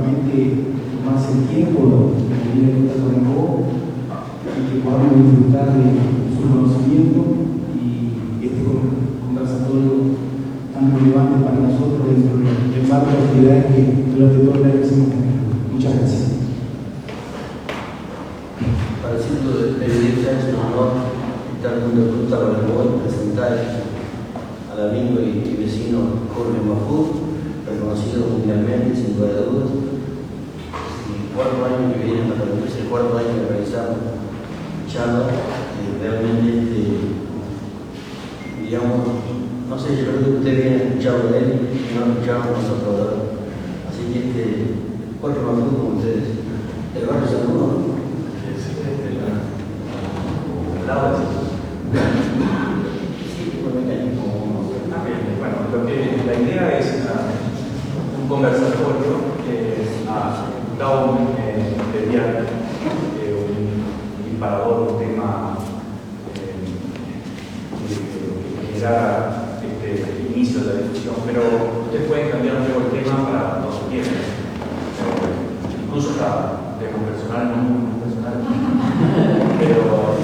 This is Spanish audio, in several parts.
realmente tomarse el tiempo de venir en contacto con vos y que podamos disfrutar de su conocimiento y este conversatorio tan relevante para nosotros dentro del marco de actividades que durante todo el año hacemos. Muchas gracias. Para el Círculo de Periodistas es un honor estar junto a Ruta Balboa y presentar al amigo y vecino Jorge Mahfoud, reconocido mundialmente, sin lugar a dudas. El cuarto año que viene, para mí es el cuarto año que realizamos charlas, realmente, digamos, no sé, yo creo que ustedes vienen a escucharlo de él y no escuchamos nosotros ahora. Así que Jorge Mahfoud con ustedes. El barrio saludo, ¿no? Bueno, la idea es un conversatorio down mediante un disparador, un tema que generara este inicio de la discusión, pero ustedes pueden cambiar un poco el tema para lo que quieran, incluso hasta temas personales, no muy personales, pero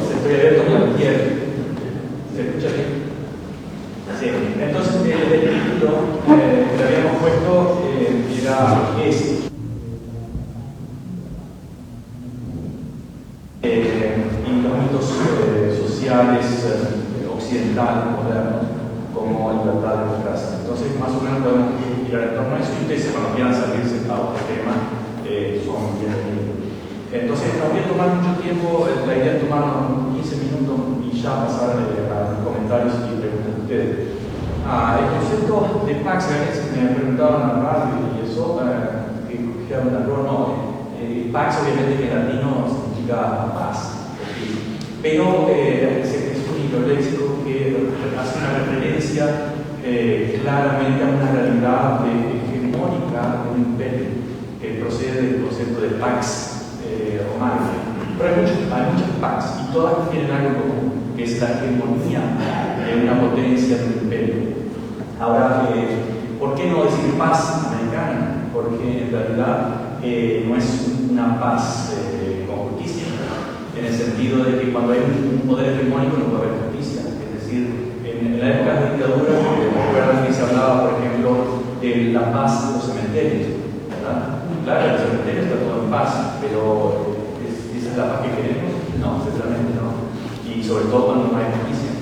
se estoy abierto a cualquier. ¿Se escucha bien? Sí. Entonces, el título que habíamos puesto era ese. Y los mitos sociales occidentales, modernos, como libertad, democracia. Entonces, más o menos podemos mirar en torno a eso y ustedes, cuando quieran salirse a otro tema, son bienvenidos. Entonces, no voy a tomar mucho tiempo, la idea es tomarnos 15 minutos y ya pasar a los comentarios y preguntas de ustedes. El concepto de Pax, me preguntaban a la radio y eso, que era un error, no. Pax obviamente en latino significa paz, pero es un libro léxico que hace una referencia claramente a una realidad hegemónica de un imperio que procede del concepto de Pax romano. Pero hay muchas Pax y todas tienen algo en común, que es la hegemonía de una potencia de un imperio. Ahora, ¿por qué no decir paz americana? Porque en realidad no es una paz con justicia, en el sentido de que cuando hay un poder hegemónico no puede haber justicia. Es decir, en la época de dictadura, recuerdan que se hablaba, por ejemplo, de la paz de los cementerios, ¿verdad? Claro, el cementerio está todo en paz, pero ¿esa es la paz que queremos? No, seguramente no. Y sobre todo cuando no hay justicia.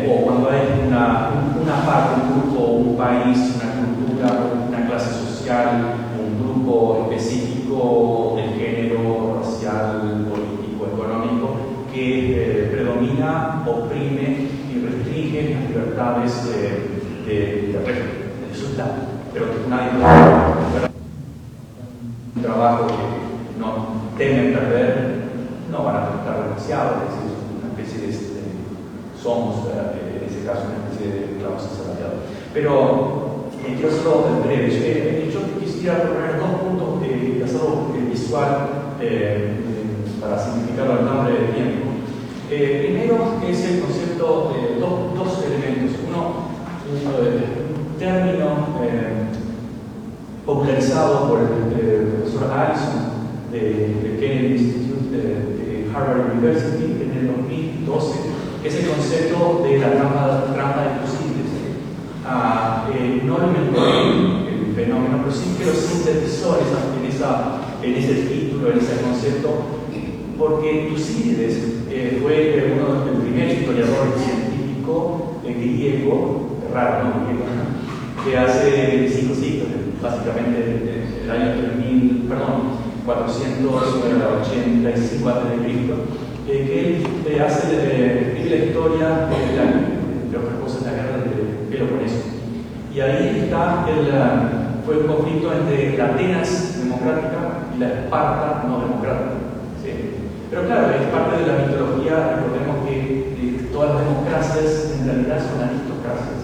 O cuando hay una parte, un grupo, un país, una cultura, una clase social, un grupo específico de género, racial, político, económico, que predomina, oprime y restringe las libertades de régimen. Eso es pero nadie puede hacer un trabajo que no temen perder, no van a afectar demasiado, es decir, una especie de somos, en ese caso, una especie de esclavos asalariados. Pero quiero hacerlo breve. Yo quisiera proponer dos puntos y hacerlo visual para simplificarlo al nombre del tiempo. Primero es el concepto de dos elementos. Un término popularizado por el profesor Allison del Kennedy Institute de Harvard University en el 2012, que es el concepto de la trampa de Tucídides. No lo inventó el fenómeno, pero sí que lo sintetizó en ese título, en ese concepto, porque Tucídides fue el primer historiador científico griego, raro, ¿no? Griego, que hace 5 siglos, básicamente el año 485 a.C., que él hace la historia de otras cosas, la guerra de Peloponeso. Y ahí está fue un conflicto entre la Atenas democrática y la Esparta no democrática. ¿Sí? Pero claro, es parte de la mitología. Recordemos que todas las democracias en realidad son aristocracias.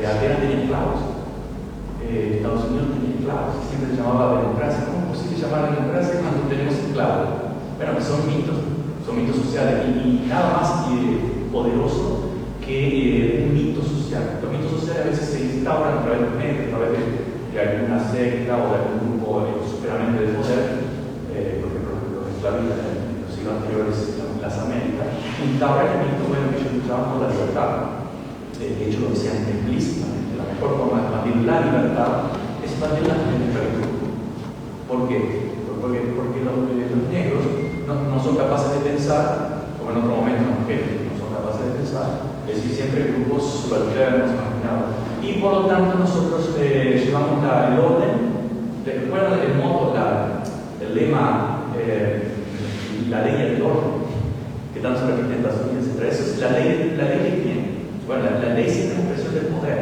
Atenas tenía esclavos, Estados Unidos tenía esclavos, siempre se llamaba democracia. ¿Cómo es posible llamar democracia cuando tenemos esclavos? Bueno, que son mitos sociales y nada más poderoso que un mito social. Los mitos sociales a veces se instauran a través de los medios, a través de alguna secta o de algún grupo Y ahora el ministro, bueno, que ellos luchaban por la libertad. De hecho, lo decían explícitamente. La mejor forma de expandir la libertad es expandir la esclavitud. ¿Por qué? Porque los negros no son capaces de pensar, como en otro momento las mujeres no son capaces de pensar, es decir, siempre grupos subalternos, marginados. Y por lo tanto nosotros llevamos el orden, recuerdan el modo, el lema, la ley y el orden, que tanto se repite en las Unidas, etc. Eso es la ley que tiene. Bueno, la ley siempre es una expresión del poder.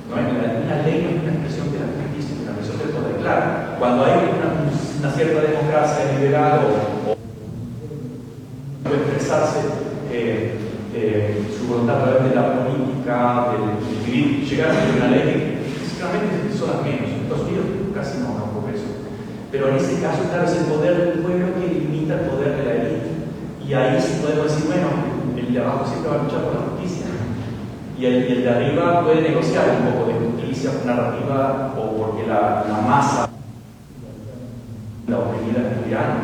¿No? Una ley no es una expresión de la justicia, es una expresión del poder. Claro, cuando hay una cierta democracia liberal o expresarse su voluntad a través de la política, del llegar a tener una ley que físicamente son las menos. En Estados Unidos casi no por eso. Pero en ese caso, claro, es el poder del pueblo que limita el poder de la élite. Y ahí sí podemos decir, bueno, el de abajo siempre va a luchar por la justicia. Y el de arriba puede negociar un poco de justicia narrativa o porque la masa, la oprimida cristiana,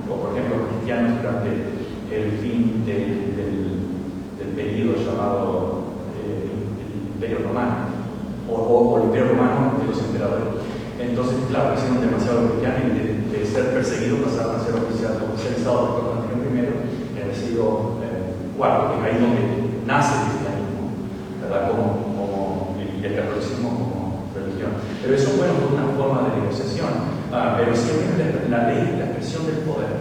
o por ejemplo los cristianos durante el fin del periodo llamado el Imperio Romano, o el Imperio Romano de los emperadores. Entonces, claro, hicieron demasiado cristianos y de ser perseguidos pasaron a ser oficializados por Constantino I, que había sido cuarto, que ahí es donde nace el cristianismo, ¿verdad? Y el catolicismo como religión. Pero eso, bueno, fue una forma de negociación, pero siempre la ley es la expresión del poder.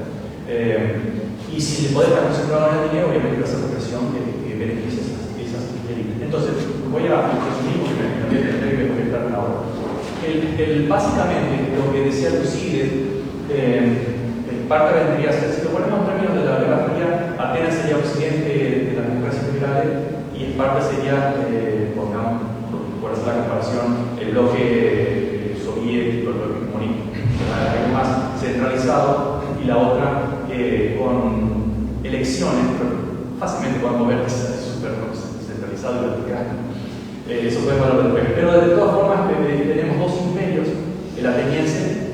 Y si el poder está concentrado en el dinero, obviamente va a ser la expresión que beneficia esas élites. Entonces, voy a resumir porque también tendré que comentar una hora. Básicamente, lo que decía Tucídides, parte vendría a ser, si lo ponemos en términos de la Guerra Fría, Atenas sería occidente de las democracias liberales y Esparta sería, pongamos, por hacer la comparación, el bloque soviético, el bloque comunista, algo más centralizado, y la otra con elecciones, pero fácilmente podemos ver que es súper centralizado y vertical. Eso fue valor del PEC. Pero de todas formas, tenemos dos imperios, el ateniense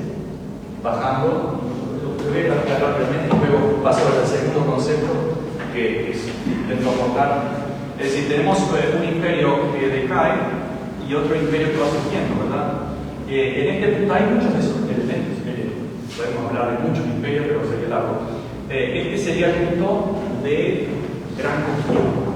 bajando. Voy a explicar rápidamente y luego paso al segundo concepto que intento aportar. Es decir, tenemos un imperio que decae y otro imperio que va surgiendo, ¿verdad? En este punto hay muchos de esos elementos. Podemos hablar de muchos imperios, pero sería largo. Este sería el punto de gran conflicto.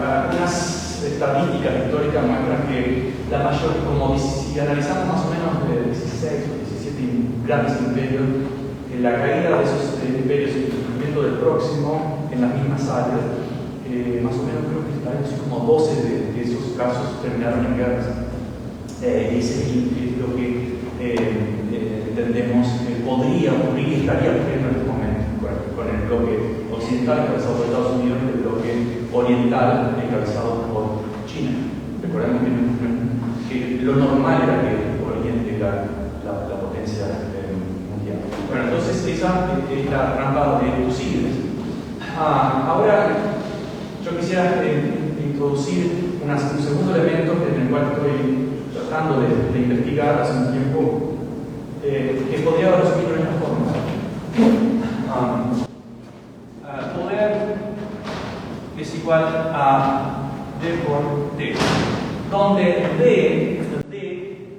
Algunas estadísticas históricas muestran que la mayor, como si analizamos más o menos 16 o 17 grandes imperios, la caída de esos imperios y el surgimiento del próximo en las mismas áreas, más o menos creo que algo así como 12 de esos casos terminaron en guerras. Y ese es lo que entendemos podría ocurrir y estaría ocurriendo en este momento con el bloque occidental encabezado por Estados Unidos y el bloque oriental encabezado por China. Recordemos que lo normal era que Oriente era la potencia mundial. Bueno, entonces esa es la rampa de Tucídides. Ahora yo quisiera introducir un segundo elemento en el cual estoy tratando de investigar hace un tiempo, que podría resumirlo en esta forma. Poder es igual a D por T, donde D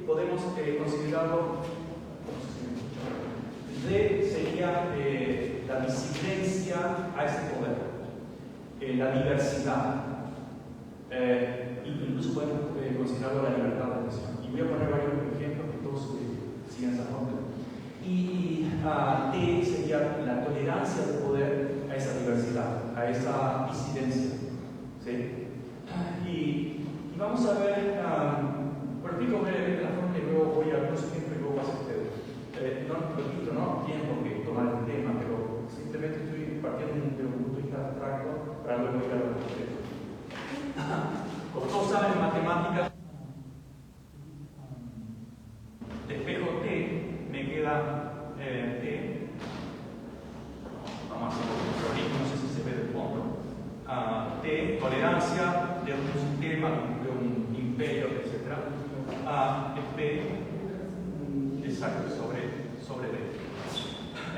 podemos considerarlo, D sería la disidencia a ese poder, la diversidad, incluso podemos considerarlo la libertad de expresión. Y voy a poner varios ejemplos que todos siguen esa norma. Y T sería la tolerancia del poder a esa diversidad, a esa disidencia. ¿Sí? Y vamos a ver, por explico brevemente la forma y luego voy a algunos ejemplos y luego paso a ustedes. Repito, no tienen por qué tomar el tema, pero simplemente estoy partiendo de un punto de vista abstracto para luego ir a lo concreto. Como todos saben, en matemáticas, de espejo T me queda T. Vamos a hacer un prolijo, no sé si se ve de fondo. T, tolerancia de un sistema, de un imperio, etc. P, exacto, sobre D.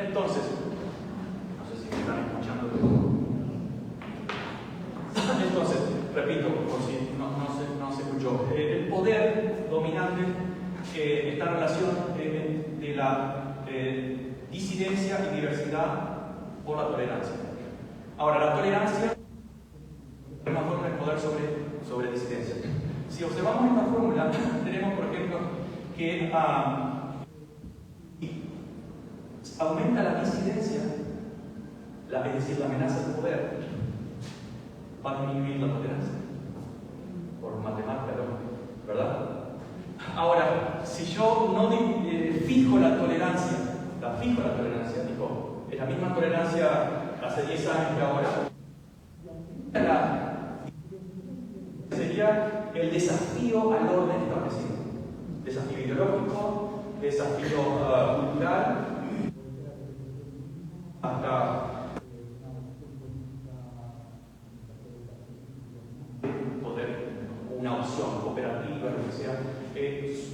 Entonces, no sé si me están escuchando. repito, por si no se escuchó, el poder dominante está en relación de la disidencia y diversidad por la tolerancia. Ahora, la tolerancia es una forma de poder sobre disidencia. Si observamos esta fórmula, tenemos, por ejemplo, que aumenta la disidencia, es decir, la amenaza del poder, va a disminuir la tolerancia, por matemática, ¿verdad? Ahora, si yo no fijo la tolerancia, digo, es la misma tolerancia hace 10 años que ahora, sería el desafío al orden establecido. Desafío ideológico, desafío cultural, hasta poder, una opción cooperativa, lo que sea.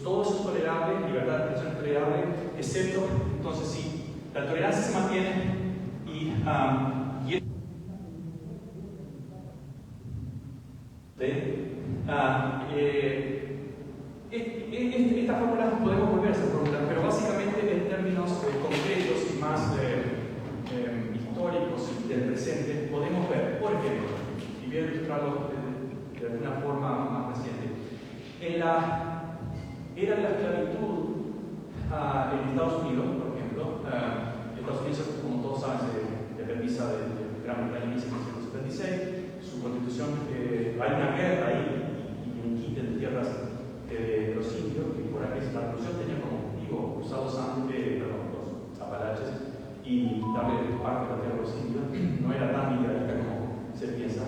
Todo eso es tolerable, libertad de expresión es tolerable, excepto, entonces, si la tolerancia se mantiene y estas fórmulas podemos volver a hacer fórmulas, pero básicamente en términos concretos y más históricos y del presente, podemos ver, por ejemplo, y voy a ilustrarlo de alguna forma más reciente, en la era de la esclavitud en Estados Unidos, por ejemplo, Estados Unidos, como todos saben, se independizó de Gran Bretaña en 1776, su constitución, hay una guerra ahí y un quite de tierras de los indios, que por aquí esta revolución tenía como objetivo cruzar los Apalaches y darle parte de la tierra a los indios. No era tan idealista como se piensa,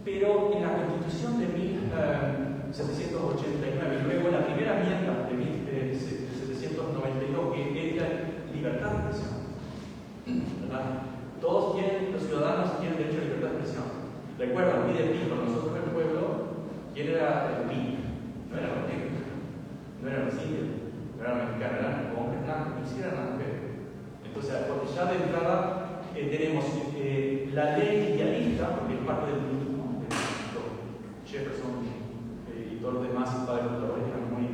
pero en la constitución de 1789 y luego en la primera enmienda de 1792, que es la libertad de expresión, ¿verdad? Todos los ciudadanos tienen derecho a libertad de expresión. Recuerdan, pide pico, nosotros el pueblo, ¿quién era el PIB? No eran los negros, no eran los indios, no eran los mexicanos, eran hombres blancos, ni siquiera eran mujeres. Entonces, porque ya de entrada tenemos la ley idealista, porque es parte del mismo, Jefferson y todos los demás padres fundadores eran muy,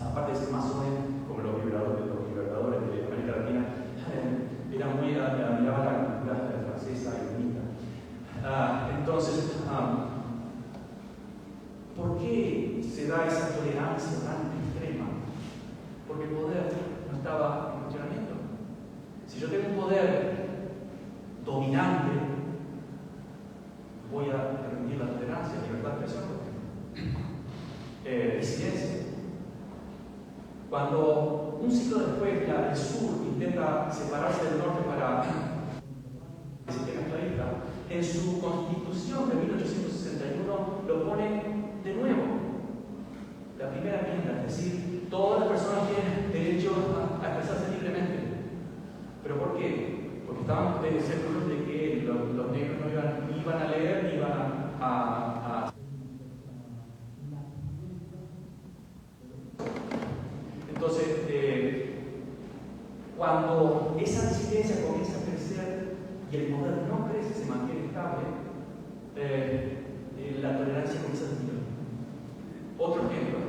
aparte de ser masones, como los libertadores de América Latina, eran muy admiraban la cultura francesa y bonita. Entonces, ¿por qué se da esa tolerancia tan extrema? Porque el poder no estaba en funcionamiento. Si yo tengo un poder dominante, voy a permitir la tolerancia, la libertad de expresión, disidencia. Cuando un siglo después el sur intenta separarse del norte para el sistema esclavista, en su constitución de 1861 lo pone de nuevo, la primera enmienda, es decir, todas las personas tienen derecho a expresarse libremente. ¿Pero por qué? Porque estaban seguros de que los negros no iban a leer ni iban a Entonces, cuando esa disidencia comienza a crecer y el poder no crece, se mantiene estable, la tolerancia comienza a disminuir. Otro ejemplo,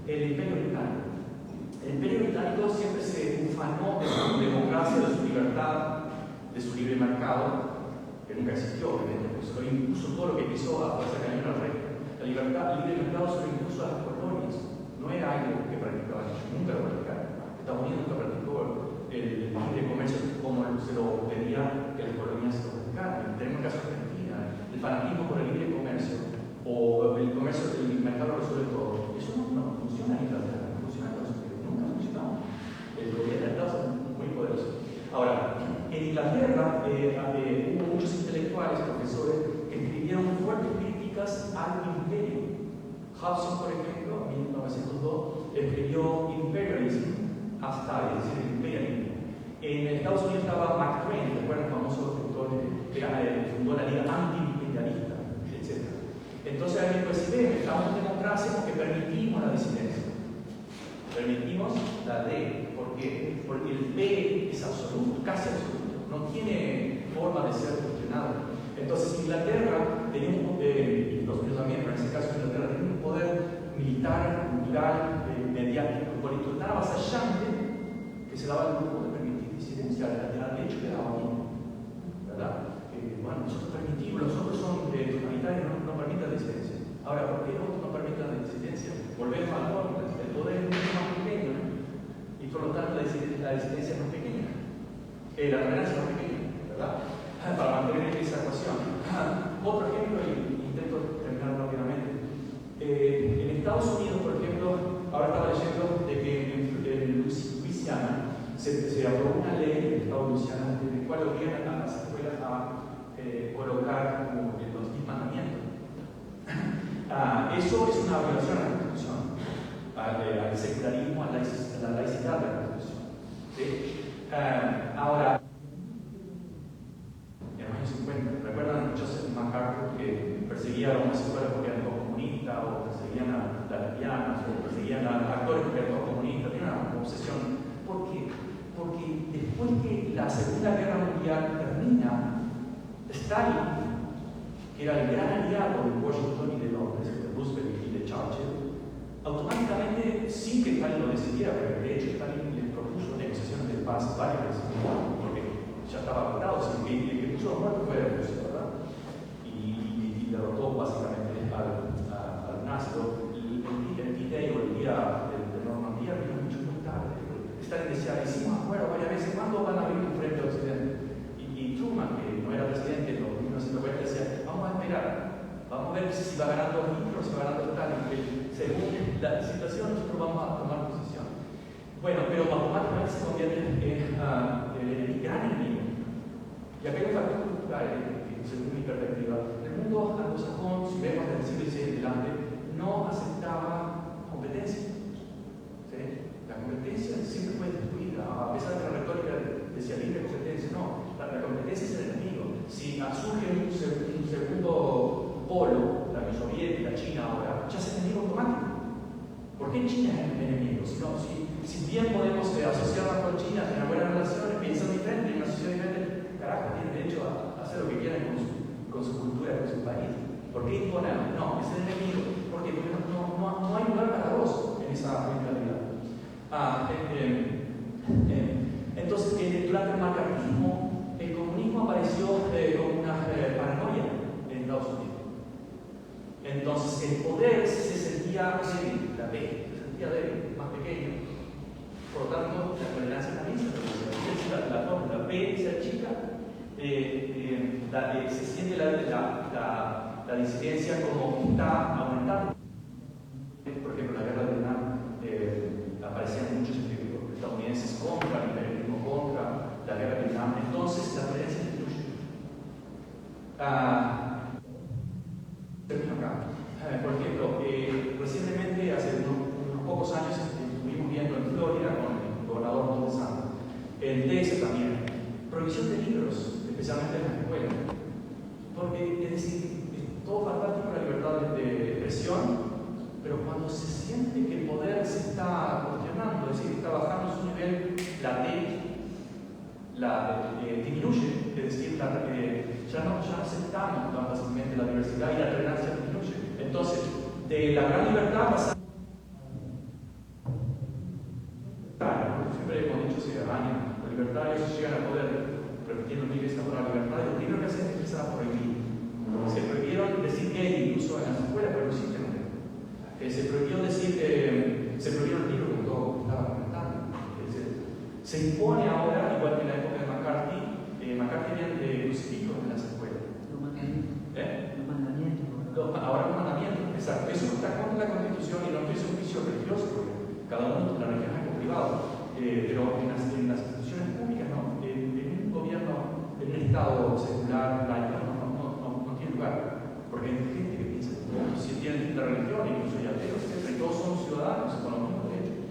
el Imperio Británico. El Imperio Británico siempre se ufanó de su democracia, de su libertad, de su libre mercado, que nunca existió, obviamente, pues lo impuso todo lo que quiso a fuerza de cañón al rey. La libertad, el libre mercado se lo impuso a las colonias. No era algo que practicaban ellos, nunca lo practicaron. Estados Unidos nunca practicó el libre comercio como se lo pedía que las colonias lo practicaran. Tenemos el caso de Argentina, el fanatismo por el libre comercio o el comercio, el mercado resuelve todo. Eso no funciona en Inglaterra, no funciona en Estados Unidos, nunca ha funcionado. El gobierno de Estados Unidos es muy poderoso. Ahora, en Inglaterra hubo muchos intelectuales, profesores, que escribieron fuertes críticas al imperio. Hudson, por ejemplo, en 1902, escribió Imperialism hasta, es decir, el imperialismo. En Estados Unidos estaba Mark Twain, ¿recuerdan? El famoso escritor que fundó la Liga Anti-Imperialista, etc. Entonces alguien puede decir, estamos en democracia porque permitimos la disidencia. Permitimos la D. ¿Por qué? Porque el B es absoluto, casi absoluto. No tiene forma de ser cuestionado. Entonces, Entonces Inglaterra tenía un poder, y Estados Unidos también, pero en este caso Inglaterra tenía un poder militar, cultural, mediático, político tan avasallante que se daba el lujo de permitir disidencia al hecho que daba bien, ¿verdad? Bueno, nosotros permitimos, los otros son totalitarios, no permitan disidencia. Ahora, ¿por qué los otros no permitan la disidencia? Volvemos al fórmula, el poder es mucho más pequeño, ¿no? Y por lo tanto la disidencia es más pequeña, la tolerancia es más pequeña, ¿verdad? Para mantener esa ecuación. Otro ejemplo, y intento terminar rápidamente. En Estados Unidos, por ejemplo, ahora estaba leyendo de que en Luisiana se aprobó una ley en el estado de Luisiana en la cual obligan a las escuelas a colocar como los 10 mandamientos. Eso es una violación a la Constitución, al secularismo, a la laicidad de la Constitución. ¿Sí? Ahora, en los años 50, ¿recuerdan a Joseph MacArthur que perseguía a los homosexuales porque eran comunistas, o perseguían a las lesbianas, o perseguían a actores porque eran comunistas? Tenía una obsesión. ¿Por qué? Porque después que la Segunda Guerra Mundial termina, Stalin, que era el gran aliado de Washington y de Londres, de Roosevelt y de Churchill, automáticamente, sin que Stalin lo decidiera, pero de hecho Stalin le propuso negociaciones de paz varias veces, porque ya estaba agotado, el que puso los muertos fue Rusia, ¿verdad? Y derrotó básicamente al nazi. El D-Day o el día de Normandía vino mucho muy tarde. Stalin decía, hicimos acuerdo varias veces, ¿cuándo van a abrir un frente a Occidente? Y Truman, que no era presidente en los 1950, decía, vamos a esperar, vamos a ver si va ganando Hitler o si va ganando Stalin, que según la situación nosotros vamos a tomar posición. Bueno, pero automáticamente se convierte en el gran enemigo. Y acá hay un factor cultural, según mi perspectiva. El mundo anglosajón, si vemos desde el siglo XVI en adelante, no aceptaba competencia. ¿Sí? La competencia siempre fue destruida, a pesar de la retórica decía libre competencia. No, la competencia es el enemigo. Si surge un segundo polo, la Unión Soviética, China ahora, ya es enemigo automático. ¿Por qué China es el enemigo? Si bien podemos asociarnos con China, tener buenas relaciones, pensar diferente, en una sociedad diferente, carajo, tienen derecho a hacer lo que quieran con su cultura, con su país. ¿Por qué imponerlo? No, es el enemigo. ¿Por qué? Porque no hay lugar para vos en esa mentalidad. Entonces, durante el macartismo, el comunismo apareció como una paranoia en Estados Unidos. Entonces, el poder se sentía débil, la P se sentía débil, más pequeño. Por lo tanto, la tolerancia también se reduce. La P se achica, se siente la disidencia como que está aumentando. Por ejemplo, en la guerra de Vietnam aparecían muchos estadounidenses contra el imperialismo, contra la guerra de Vietnam. Entonces, la tolerancia disminuye. Termino acá. Por ejemplo, recientemente, hace unos pocos años, estuvimos viendo en Florida con el gobernador Ron DeSantis, en Texas también, prohibición de libros, especialmente en las escuelas. Porque, es decir, es todo fantástico la libertad de expresión, pero cuando se siente que el poder se está cuestionando, es decir, está bajando su nivel, la ley disminuye, es decir, ya no aceptamos tan fácilmente la diversidad y la tolerancia disminuye. Entonces, de la gran libertad pasa. Siempre hemos dicho hace años, los libertarios llegan a poder, repitiendo mi vista por la libertad, y lo primero que hacen es empezar a prohibir. Se prohibieron decir gay incluso en las escuelas, pero no existen. Se prohibió decir, se prohibió el libro que todo estaba comentando. Se impone ahora, igual que en la época de McCarthy, había crucifijos en las escuelas. Los mandamientos. Ahora los mandamientos, exacto. Eso está contra la Constitución y no es un juicio religioso, porque cada uno la religión es algo privado. Pero en las instituciones públicas no. En un gobierno, en un Estado secular, laico, no tiene lugar. Porque hay gente que piensa, si tienen distinta religión, incluso hay ateos, siempre todos son ciudadanos con los mismos derechos.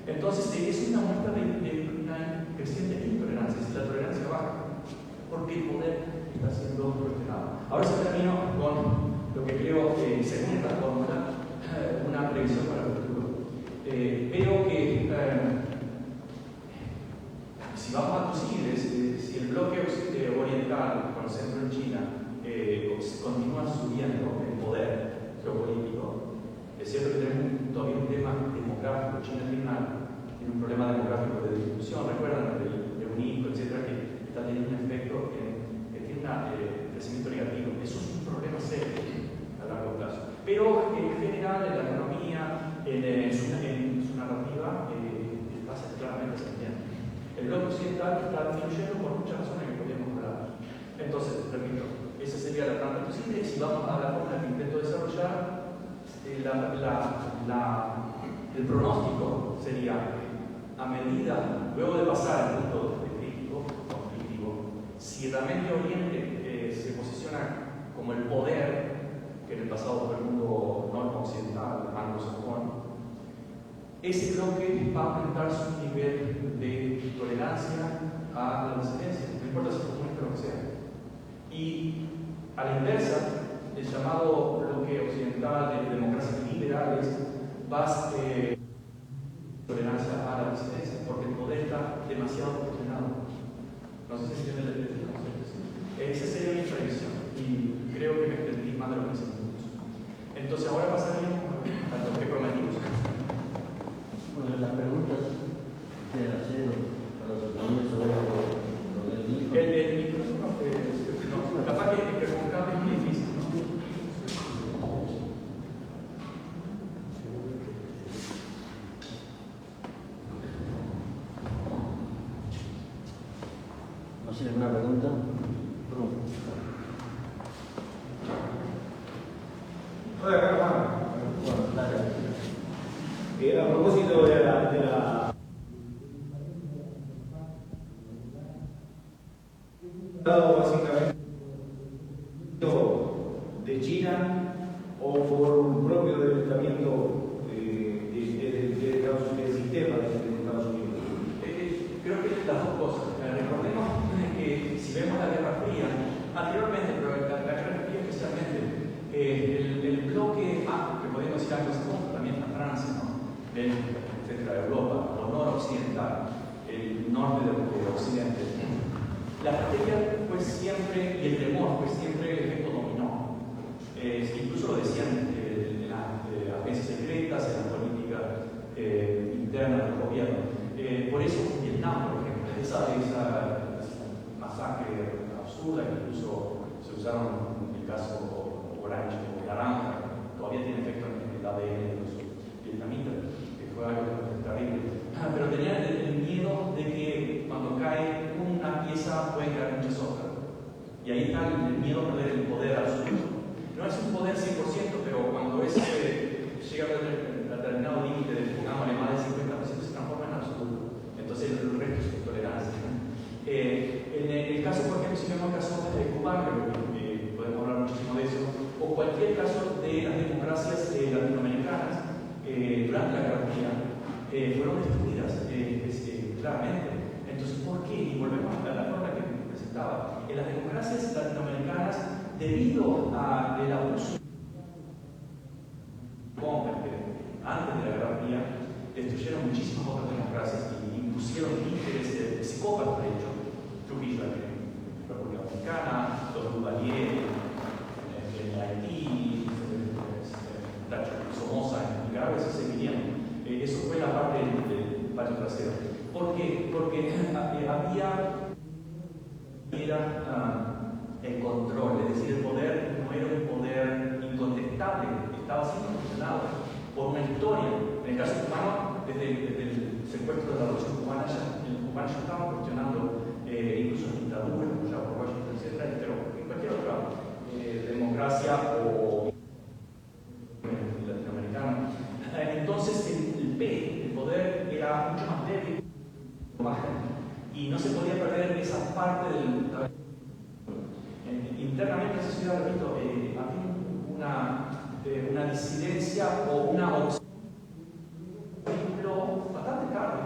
Entonces, es una muestra de una creciente intolerancia, si la tolerancia baja, porque el poder está siendo cuestionado. Ahora sí termino con lo que creo que, según esta fórmula, una previsión para el futuro. Veo que si vamos a Tucídides, si el bloque oriental, con el centro en China, bloque occidental está disminuyendo por muchas razones que podríamos hablar. Entonces, repito, esa sería la trampa imposible. Si vamos a la forma que intento desarrollar, el pronóstico sería, a medida, luego de pasar el punto crítico, conflictivo, si realmente Oriente se posiciona como el poder, que en el pasado fue el mundo no occidental, anglosajón, ese bloque va a aumentar su nivel de tolerancia a la disidencia, no importa si es comunista o lo que sea. Y a la inversa, el llamado bloque occidental de democracias liberales va a tolerancia a la disidencia, porque el poder está demasiado proporcionado. No sé si entienden el concepto. Esa sería mi previsión, y creo que me extendí más de los 15 minutos. Entonces, ahora pasaríamos a lo que prometimos. Bueno, las preguntas que hacer para los compañeros sobre el micrófono. El micrófono, no, capaz que con cambio es muy difícil, ¿no? ¿No sé, alguna pregunta? Hola, Carlos. Bueno, dale. A propósito de la básicamente de China o por un propio debilitamiento de Estados Unidos, del sistema de Estados Unidos. Creo que las dos cosas. Recordemos que si vemos la Guerra Fría, anteriormente, pero la Guerra Fría especialmente, el bloque, que podemos decir anglosajón, también a Francia, ¿no? Etcétera, Europa, o noroccidental, el norte de Occidente. La estrategia fue siempre, y el temor fue siempre el efecto dominó. Incluso lo decían en las agencias secretas, en la política interna del gobierno. Por eso Vietnam, por ejemplo, esa masacre absurda, que incluso se usaron en el caso Orange o Naranja, todavía tiene efecto en el ADN de los vietnamitas, que fue algo terrible. Pero tenían el miedo de que cuando cae una pieza pueden caer muchas otras. Y ahí está el miedo a perder el poder absoluto. No es un poder 100%, pero cuando ese llega a determinado límite de, pongámosle, más del 50%, se transforma en absoluto. Entonces el resto es tolerancia. En el caso, por ejemplo, si vemos el caso de Cuba, que podemos hablar muchísimo de eso, o cualquier caso de las democracias latinoamericanas, durante la Guerra Fría, fueron destruidas claramente. Entonces, ¿por qué? Y volvemos a la forma que presentaba. En las democracias latinoamericanas, debido al abuso antes de la Guerra Fría, destruyeron muchísimas otras democracias y impusieron líderes psicópatas, de hecho. Trujillo en la República Dominicana, los Duvalier en Haití, Somoza en Nicaragua, eso seguirían. Eso fue la parte del patio trasero. ¿Por qué? Porque era el control, es decir, el poder no era un poder incontestable, estaba siendo cuestionado por una historia. En el caso cubano, desde el secuestro de la Revolución Cubana, los cubanos ya estaban cuestionando incluso dictaduras, ya por Washington, etc., pero en cualquier otra democracia o latinoamericana. Entonces el poder era mucho más débil y no se podía perder esa parte del... Internamente en esa ciudad, repito, había una disidencia o una opción bastante tarde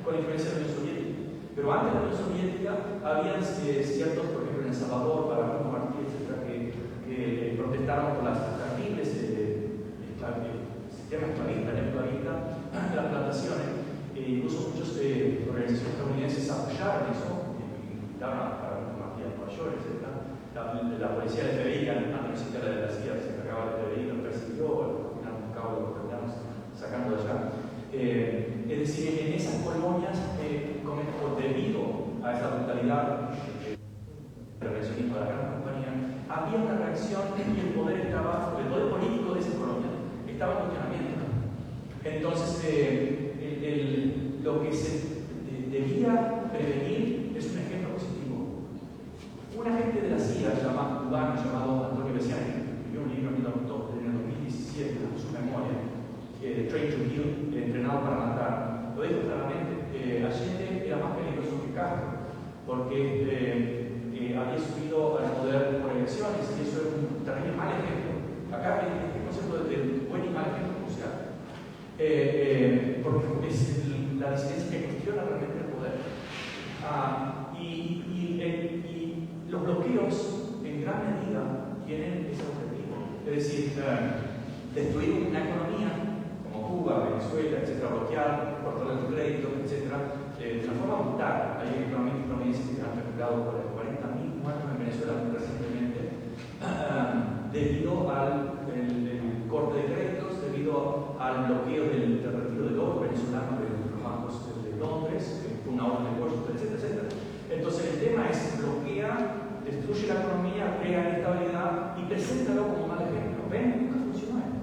con la influencia de la Unión Soviética. Pero antes de la Unión Soviética habían ciertos, por ejemplo en El Salvador, para Bruno Martí, etc., que protestaron por las terribles sistemas esclavistas, las plantaciones. Incluso muchas organizaciones estadounidenses apoyaron eso, invitaron a Bruno Martí a Nueva York, etc. La policía del FBI, antes no existía la de la CIA, se encargaba del FBI, lo persiguió, al cabo lo terminamos sacando de allá. Es decir, en esas colonias, debido a esa brutalidad del reaccionismo de la gran compañía, había una reacción y el poder político de esa colonia estaba en cuestionamiento. Entonces, lo que se debía prevenir es un ejemplo positivo. Un agente de la CIA, cubano llamado Antonio Bessiani, escribió un libro en el 2017, en su memoria, Train to Kill, entrenado para matar. Lo dijo claramente, Allende era más peligroso que Castro, porque había subido al poder por elecciones y eso era un terrible mal ejemplo. Acá este concepto del buen y mal ejemplo es crucial, porque es la disidencia que cuestiona realmente el poder. Y los bloqueos en gran medida tienen ese objetivo, es decir, destruir una economía como Cuba, Venezuela, etcétera, bloquear, cortar el crédito, etcétera, de una forma brutal. Hay economistas estadounidenses que han calculado por 40.000 muertos en Venezuela muy recientemente, debido al corte de créditos, debido al bloqueo del retiro del oro venezolano de los bancos de Londres, fue una orden de Washington, etcétera, etcétera. Entonces el tema es bloquea, destruye la economía, crea inestabilidad y preséntalo como mal ejemplo. ¿Ven? Nunca funciona esto.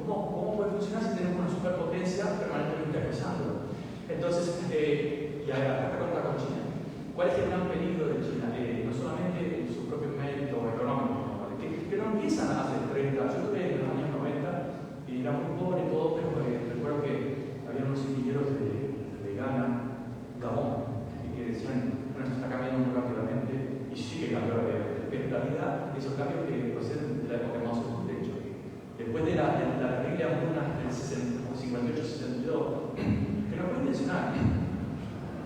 ¿Cómo puede funcionar si tenemos una superpotencia permanentemente acusándolo? Entonces, y acá con China. ¿Cuál es el gran peligro de China? No solamente su propio mérito económico, que no empiezan hace 30. Yo estuve en los años 90 y era muy pobre todo, pero recuerdo que había unos ingenieros de Ghana, Gabón, que decían, bueno, esto está cambiando muy rápidamente y sí que cambió rápidamente. Pero en realidad, esos cambios que proceden de la época de Mao Zedong, de hecho, después de la terrible hambruna del 58-62, que no fue intencional,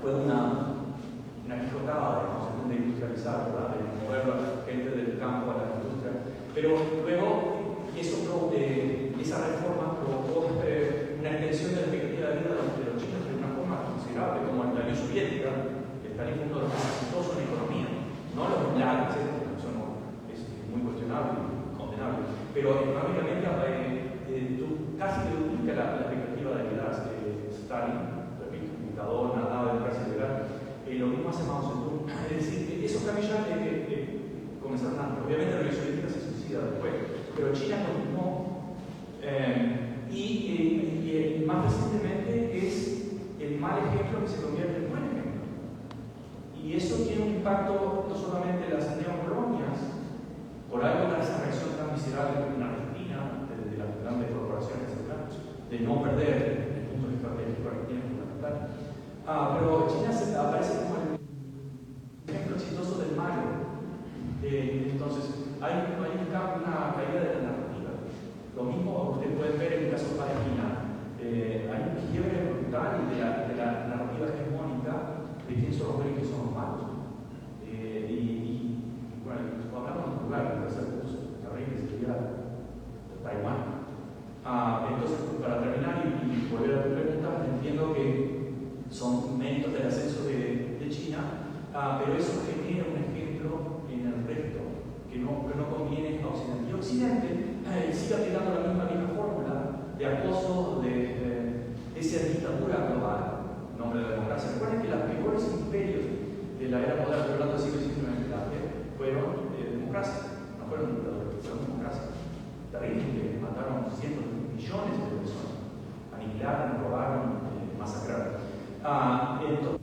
fue una quijotada de Mao Zedong de industrializar, ¿verdad? De mover a la gente del campo a la industria. Pero luego, esa reforma provocó una extensión de la expectativa de vida de los chinos de una forma considerable, como en la Unión Soviética, que Stalin fue uno de los más exitosos en economía, no los milagros, eso no, es muy cuestionable y condenable, pero económicamente casi te duplica la expectativa de vida. Stalin, repito, dictador, nada, democracia liberal, lo mismo hace Mao Zedong. Es decir, esos cambios ya comenzaron antes. Obviamente la Unión Soviética se suicida después, pero China continuó. Y más recientemente es el mal ejemplo que se convierte en buen ejemplo. Y eso tiene un impacto no solamente en las neocolonias, por algo de esa reacción tan miserable en Argentina, de las grandes corporaciones, etc., de no perder el punto estratégico argentino fundamental. Pero China aparece como el ejemplo exitoso del malo. Entonces, hay una caída de la narrativa. Lo mismo ustedes pueden ver en el caso de Palestina. Hay un quiebre brutal de la narrativa hegemónica de quién son los buenos y quién son los malos. Bueno, hablamos de un lugar, el tercer curso, terrible, sería Taiwán. Entonces, para terminar y volver a tu pregunta, entiendo que son méritos del ascenso de China, pero eso genera un ejemplo en el resto que no conviene a Occidente. Y Occidente sigue aplicando la misma vieja fórmula de acoso de esa dictadura global en nombre de la democracia. Recuerden que los mejores imperios de la era moderna, hablando del siglo XIX, fueron democracia, no fueron dictaduras, fueron democracia. Terrible, que mataron cientos de millones de personas, aniquilaron, robaron, masacraron. Entonces,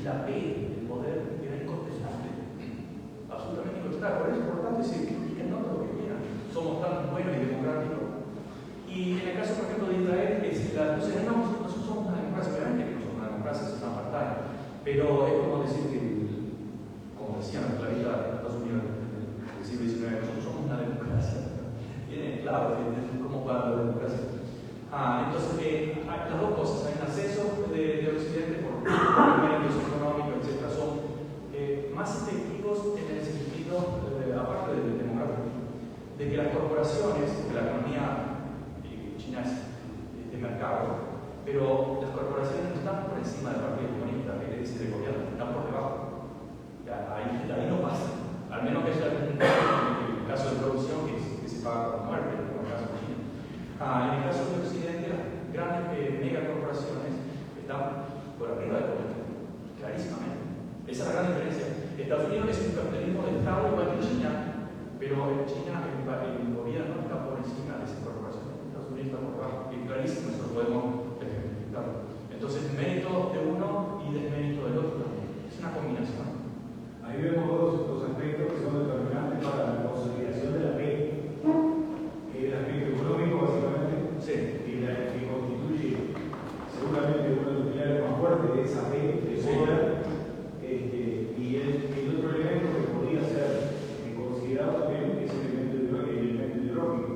la P del poder era incontestable, absolutamente incontestable. Por eso es importante se critiquen no todo lo que quieran. Somos tan buenos y democráticos. Y en el caso, por ejemplo, de Israel, nosotros somos una democracia, obviamente que no somos una democracia, es una pantalla, pero es como decir que, como decían la claridad de Estados Unidos en el siglo XIX, nosotros somos una democracia. Tienen claro, es como para la democracia. Entonces, las dos cosas, hay un ascenso de Occidente por medios económicos, etc., son más efectivos en el sentido, aparte del democrático, de que las corporaciones, que la economía china es de mercado, pero las corporaciones no están por encima del partido comunista, que es decir, del gobierno, están por debajo. Ahí no pasa, al menos que haya el caso de producción que se paga con muerte, como el caso de China. En el caso de Occidente, las grandes megacorporaciones están por arriba del gobierno, clarísimamente. Esa es la gran diferencia. Estados Unidos es un capitalismo de Estado igual que China, pero en China el gobierno está por encima de esas corporaciones. Estados Unidos está por debajo. Es clarísimo, eso lo podemos explicar. Entonces, mérito de uno y y desmérito del otro también. Es una combinación. Ahí vemos dos aspectos que son determinantes para la consolidación de la P. El aspecto económico, básicamente, Sí. que constituye seguramente uno de los pilares más fuertes de esa P de obra. Y el otro elemento que podría ser considerado también es el elemento ideológico.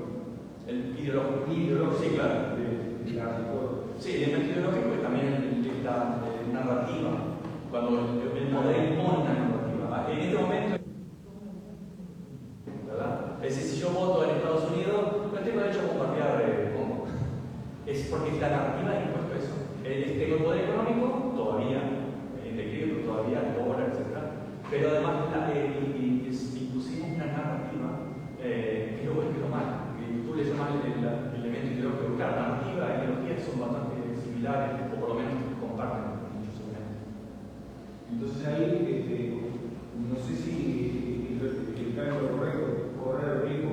El ideológico, sí, claro. Sí, el elemento ideológico es también la narrativa. Cuando el poder impone una narrativa. En este momento, ¿verdad? Es decir, si yo voto en Estados Unidos, no tengo derecho a bombardear Congo. Es porque la narrativa ha impuesto eso. Tengo el poder económico, todavía, el equilibrio todavía, el dólar, etc. Pero además impusimos una narrativa que es lo bueno y lo malo. Tú le llamas el elemento ideológico. Claro, la narrativa y la ideología son bastante similares, o por lo menos comparten muchos elementos. Entonces ahí, no sé si el cálculo correcto correr el riesgo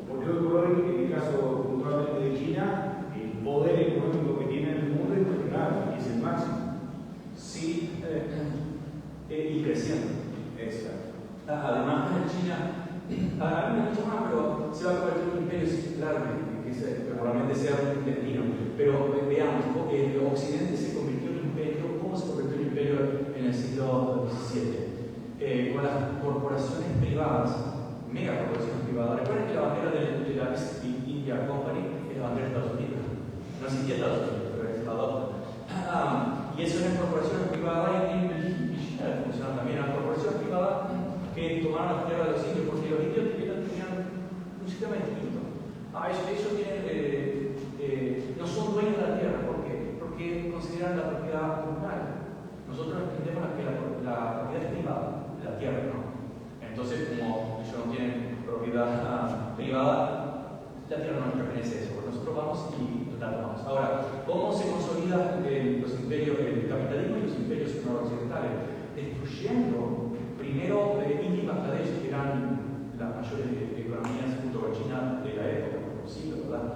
porque hoy por hoy, en el caso puntualmente de China, el poder económico que tiene en el mundo es brutal, y es el máximo. Sí, y creciendo. Exacto. Además, China, a mí me mucho más, pero se va a convertir en un imperio circular, que probablemente sea un destino. Pero veamos, Occidente se convirtió en imperio. ¿Cómo se convirtió en imperio en el siglo XVII? Con las corporaciones privadas, megacorporaciones privadas. Recuerden que la bandera de la East India Company es la bandera de Estados Unidos. No existía Estados Unidos, pero es Estados Unidos. Y eso eran corporaciones privadas y en China funcionan también las corporaciones privadas que tomaron las tierras de los indios, porque los indios tenían un sistema distinto. Ellos tienen, no son dueños de la tierra, ¿por qué? Porque consideran la propiedad comunal. Nosotros entendemos que la propiedad es privada, la tierra no. Entonces, como ellos no tienen propiedad privada, la tierra no nos pertenece a eso, porque nosotros vamos y la tomamos. Ahora, ¿cómo se consolidan los imperios del capitalismo y los imperios occidentales? Destruyendo primero India y Bangladesh, que eran las mayores economías junto con China de la época, por los siglos, ¿verdad?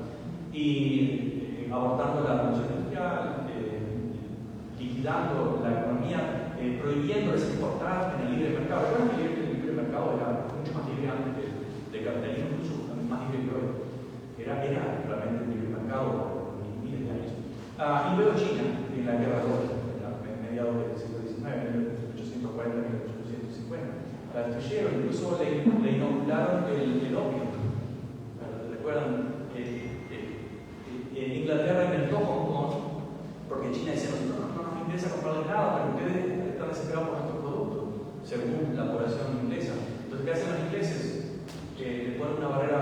Y abortando la revolución industrial, liquidando la economía, prohibiéndoles exportar en el libre mercado. Recuerden que el libre mercado era mucho más libre antes del capitalismo, incluso más libre que hoy. Era realmente el libre mercado por miles de años. Y luego China, en la guerra de mediados del siglo XIX, 1840-1850. La destruyeron, incluso le inocularon el opio. ¿Recuerdan? Inglaterra inventó Hong Kong porque China decía: nosotros no nos interesa comprarle nada, pero ustedes están desesperados por nuestros productos, según la población inglesa. Entonces, ¿qué hacen los ingleses? Le ponen una barrera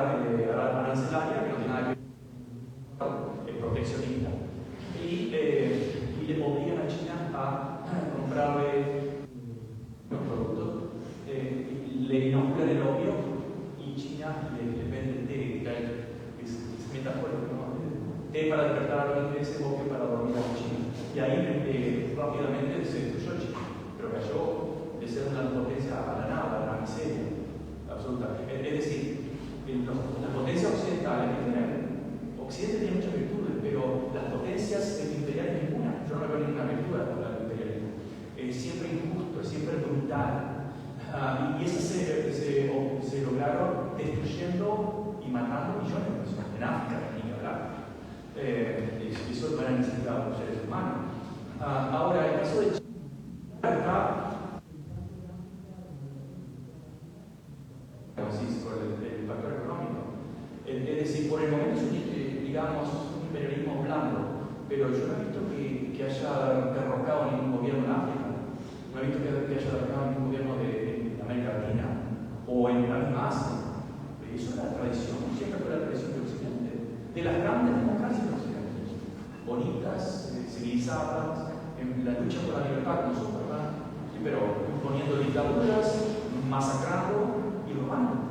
arancelaria que no tiene nada que ver, proteccionista, y le obligan a China a comprarle los productos, le inoculan el opio y China le vende el té, que es metafórico, ¿no? Té para despertar a los ingleses, opio para dormir a China. Y ahí rápidamente se destruyó China, pero cayó de ser una potencia a la nada, a la miseria absoluta. Es decir, las potencias occidentales que tienen, Occidente tiene muchas virtudes, pero las potencias imperiales ninguna. Yo no veo ninguna virtud al imperialismo. Es siempre injusto, es siempre brutal. Y eso se lograron destruyendo y matando millones de personas. En África, ni que hablar. Eso no era necesitado los seres humanos. Ahora, el caso de China está por el factor económico. Es decir, por el momento es digamos, un imperialismo blando, pero yo no he visto que haya derrocado ningún gobierno en África, no he visto que haya derrocado ningún gobierno de América Latina, o en Asia. Eso es la tradición, siempre fue la tradición de Occidente, de las grandes democracias de Occidente, bonitas, civilizadas, en la lucha por la libertad, como Superman, pero poniendo dictaduras, masacrando y robando.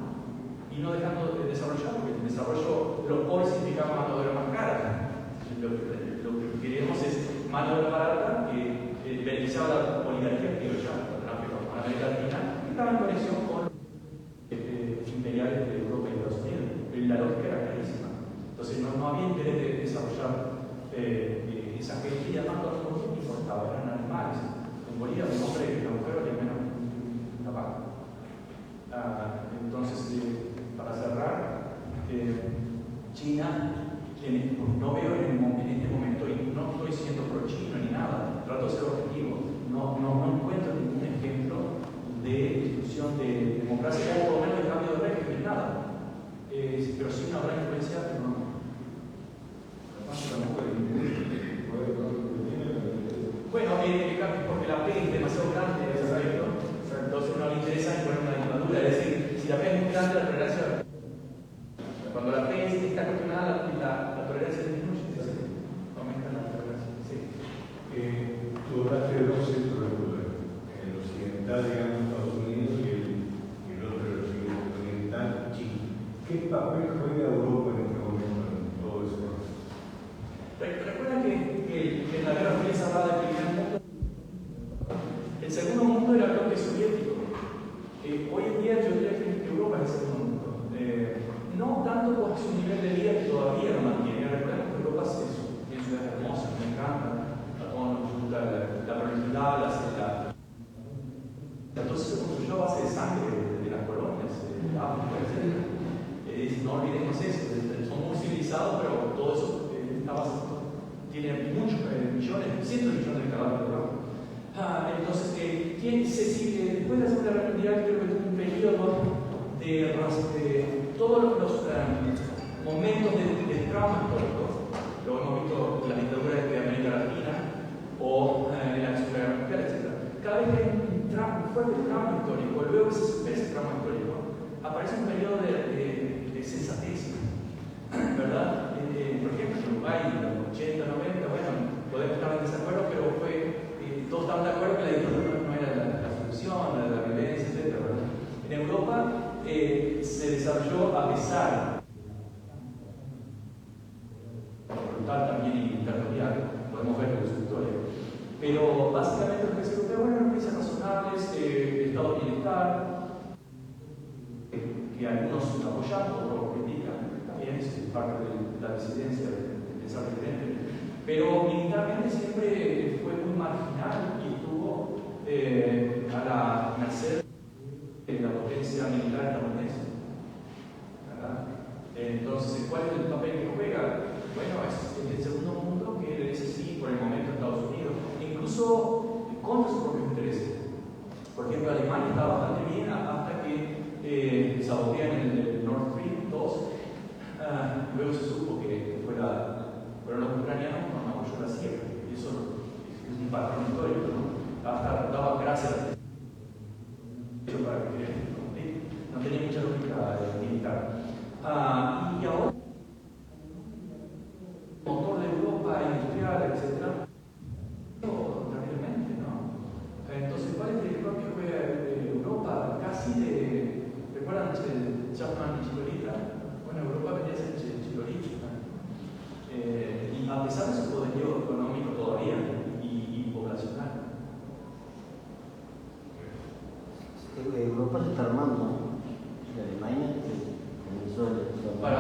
Y no dejando de desarrollar, porque el desarrollo, los pobres significa mano de obra más cara. Lo que queremos es mano de obra barata que beneficiaba la oligarquía criolla, por ejemplo, con América Latina, que estaba en conexión con los imperiales de Europa y Estados Unidos. La lógica era clarísima. Entonces no había interés de desarrollar esa gente, y además los no importaba, eran animales. discusión de democracia o por lo menos de cambio de régimen, nada. Pero sí una gran influencia, no. Bueno, porque la P es demasiado grande en ese aspecto, entonces no le interesa imponer una dictadura. Es decir, si la P es muy grande, la tolerancia. Cuando la P está cuestionada, la tolerancia disminuye, aumenta la tolerancia. Sí. Tú hablaste de dos centros de poder, el occidental, digamos, Estados Unidos y el otro, el oriental, China. ¿Qué papel juega Europa en este momento en todo eso? Recuerda que en la Guerra Fría se hablaba del primer mundo. El segundo mundo era el bloque soviético. Hoy en día yo diría que Europa es el segundo mundo. No tanto por su nivel de vida que todavía lo mantiene. Recordemos que Europa es eso, tiene ciudades hermosas, me encanta, a todos nos gusta la prolijidad, la ciudad. Entonces se construyó a base de sangre de las colonias, de África, etc. No olvidemos eso, son muy civilizados, pero todo eso está basado, tiene muchos millones, cientos de millones de cadáveres de trabajo. Entonces, después de la Segunda Guerra Mundial, creo que tuvo un periodo de todos los momentos de trauma histórico, lo hemos visto en las dictaduras de América Latina o en la Segunda Guerra Mundial, etc. Cada vez que hay un fuerte trauma histórico, luego que se supera ese trauma histórico, aparece un periodo de sensatez, ¿verdad? Por ejemplo, en Uruguay, en los 80, 90, bueno, podemos estar en desacuerdo, pero todos estaban de acuerdo que la dictadura no era la solución, la violencia, etc. ¿verdad? En Europa se desarrolló a pesar brutal también y territorial, podemos verlo en su historia. Pero básicamente los países europeos eran países razonables, estado de bienestar, que algunos apoyamos, otros critican, también es parte de la disidencia de pensar diferente. Pero militarmente siempre fue muy marginal y estuvo a la merced de la potencia militar estadounidense. Entonces, ¿cuál es el papel que juega? Bueno, es el segundo mundo que le dice sí por el momento a Estados Unidos, incluso contra sus propios intereses. Por ejemplo, Alemania estaba bastante bien hasta que sabotean el Nord Stream 2. Luego se supo que fueron los ucranianos cuando apoyó la sierra. Y eso es un patrón histórico, ¿no? Hasta daba gracias para que no tenía mucha lógica militar. Y ahora, motor de Europa, industrial, etc. Terriblemente, ¿no? Entonces, ¿cuál es el rol que juega Europa? Casi ¿recuerdan Chapman y Chicolita? Bueno, Europa venía a ser Chicolita. Y a pesar de su poderío económico todavía y poblacional. Europa se está armando, ¿no? Y Alemania comenzó para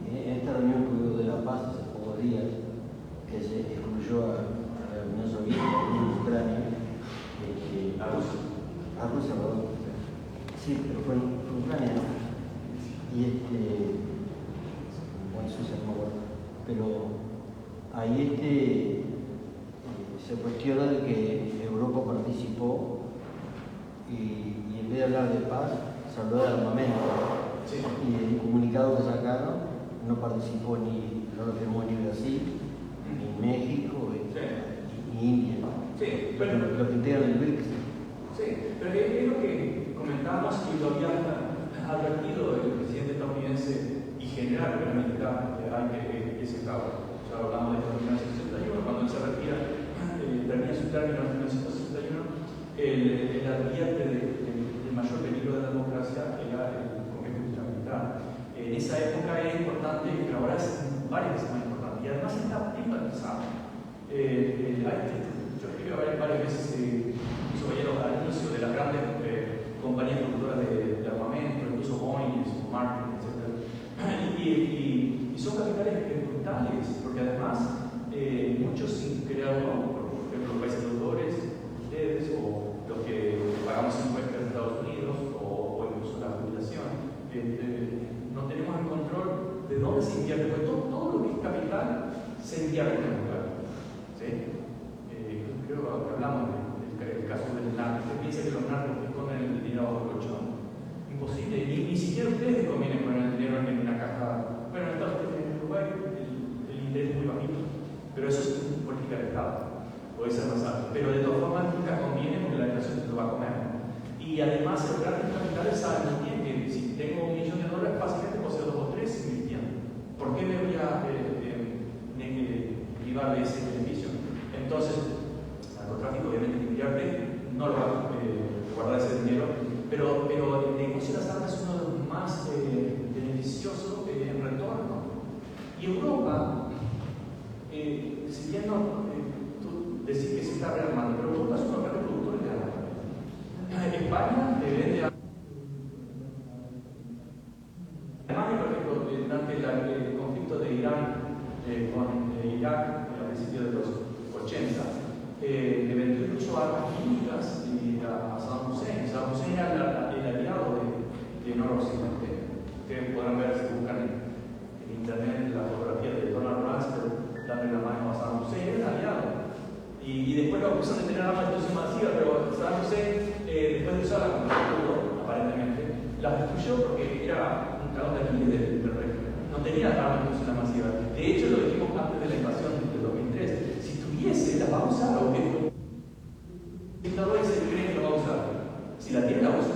en esta reunión que hubo de la paz hace pocos días, que se excluyó a la Unión Soviética y a Ucrania, a Rusia, perdón. Sí, pero fue en Ucrania, ¿no? Y bueno, Suiza, no me acuerdo. Pero ahí se cuestiona de que Europa participó y en vez de hablar de paz, se habló de armamento. Sí. Y el comunicado que sacaron no participó no lo firmó ni Brasil, ni México, ni India. Sí, pero lo que integran el BRICS. Sí, pero es lo que comentamos y lo había advertido el presidente estadounidense y general de la militar que ese cabo. Ya hablamos de esto en 1961, cuando él se retira, termina su término en 1961, él advierte del mayor peligro de la democracia que era el conflicto militar. En esa época era importante, pero ahora es varias veces más importante y además está privatizado. Yo escribí varias veces, incluso veía los anuncios de las grandes compañías productoras de armamento, incluso Boeing, Martin, etc. Y son capitales brutales, porque además muchos sin crearlo, por ejemplo los países deudores, ustedes, o los que pagamos impuestos en Estados Unidos, o incluso la jubilación, no tenemos el control de dónde se invierte, porque todo lo que es capital se invierte. con la mujer. ¿Sí? Creo que hablamos del caso del narco. Usted piensa que los narcos esconden el dinero bajo el colchón. Imposible, ni siquiera ustedes convienen poner el dinero en una caja. Bueno, en Uruguay el interés es muy bajito, pero eso es política del Estado, puede ser más alto. Pero de todas formas nunca conviene porque la inflación se lo va a comer. Y además los grandes capitales saben muy bien que si tengo $1 millón, fácilmente puedo hacer 2 o 3 invirtiendo. ¿Por qué me voy a privar de ese beneficio? Entonces, el narcotráfico obviamente que invierte no lo va a guardar ese dinero, pero el negocio de las armas es uno de los más beneficiosos en retorno. Y Europa, si bien tú decís que se está rearmando, pero Europa es uno de los grandes productores de armas. España le vende a Alemania, por ejemplo, durante el conflicto de Irán con Irak a principios de los 80, le vendió incluso armas químicas a Saddam Hussein. Saddam Hussein era el aliado de Noroccidente. Ustedes podrán ver si buscan en internet la fotografía de Donald Rumsfeld dándole la mano a Saddam Hussein, era el aliado. Y después lo acusan de tener armas de destrucción masiva, pero Saddam Hussein, después de usarla contra el mundo, aparentemente, las destruyó porque era un talón de Aquiles del régimen. No tenía armas de destrucción masiva. De hecho, lo dijimos antes de la invasión del 2003. Si tuviese, la va a usar, o que el dictador dice que cree que lo va a usar. Si la tiene, la usa.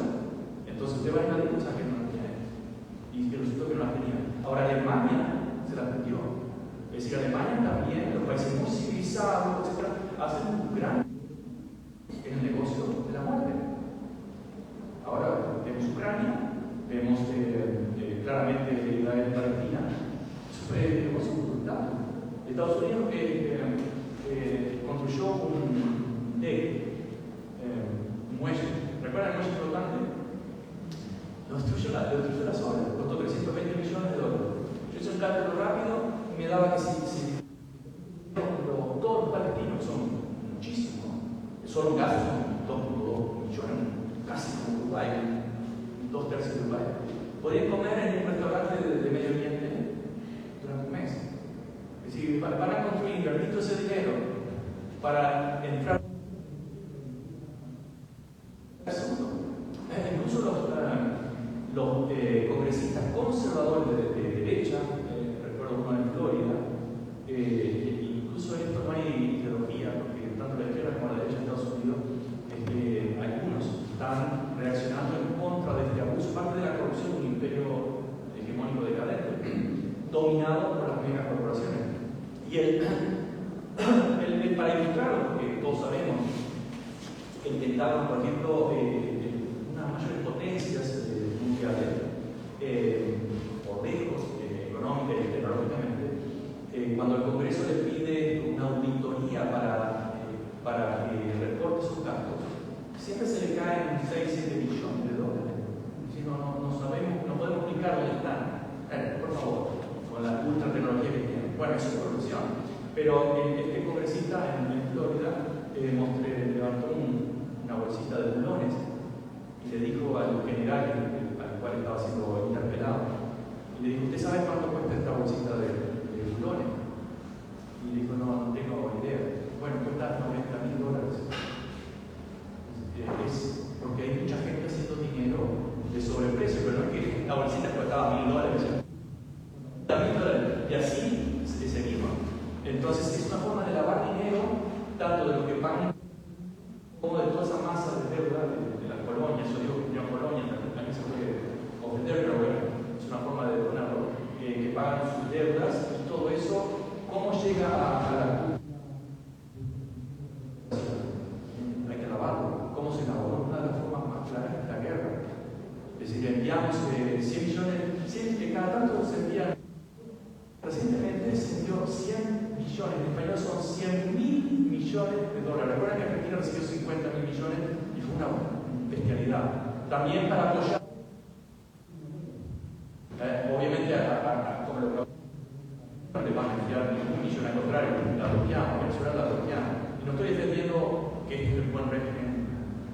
Entonces usted va a ir a la cosa que no la tiene. Y que resultó que no la tenía. Ahora Alemania se la perdió. Es decir, Alemania también, los países muy civilizados, etc., hacen un gran en el negocio de la muerte. Ahora vemos Ucrania, vemos claramente la Palestina. Eso fue el negocio brutal. Estados Unidos construyó un muelle. ¿Recuerdan el muelle flotante? Lo destruyó la sola, costó $320 millones. Yo hice un cálculo rápido y me daba que si todos los palestinos son muchísimos, solo un caso son 2.2 millones, casi como Uruguay, 2 tercios de Uruguay. Podrían comer en un restaurante de Medio Oriente durante un mes. Es decir, van a construir, invertir todo ese dinero para entrar. Incluso los congresistas conservadores de derecha, recuerdo uno en Florida, incluso esto no hay ideología, porque tanto la izquierda como la derecha en Estados Unidos, algunos están reaccionando en contra de este abuso, parte de la corrupción de un imperio hegemónico decadente, dominado por las megacorporaciones. Y para ilustrarlo, porque todos sabemos, intentaron, por ejemplo, unas mayores potencias mundiales, por lejos, económicamente, cuando el Congreso le pide una auditoría para que reporte sus gastos, siempre se le caen 6-7 millones de dólares. Si no sabemos, no podemos explicar dónde están. Por favor, con la ultra tecnología que tienen. Bueno, eso es corrupción. Pero este congresista en Florida levantó una bolsita de bulones y le dijo al general al cual estaba siendo interpelado, y le dijo: ¿usted sabe cuánto cuesta esta bolsita de bulones? Y le dijo: no tengo idea. Bueno, cuesta $90.000. Es porque hay mucha gente haciendo dinero de sobreprecio, pero no es que la bolsita costaba $1.000. Y así seguimos. Entonces es una forma de lavar dinero, tanto de lo que pagan como de toda esa masa de deuda de las colonias. Yo digo que una colonia también se puede ofender, pero bueno, es una forma de donarlo, que pagan sus deudas y todo eso. ¿Cómo llega a la hay que lavarlo? ¿Cómo se elaboró? Una de las formas más claras es la guerra. Es decir, enviamos 100 millones, que cada tanto se envían. Recientemente se envió 100 millones, en español son $100.000 millones. Recuerden que Argentina recibió 50.000 millones y fue una bestialidad. También para apoyar, obviamente, como lo que no le van a enviar ningún millón, al contrario, la bloqueamos, Venezuela la bloqueamos. Y no estoy defendiendo que este es el buen régimen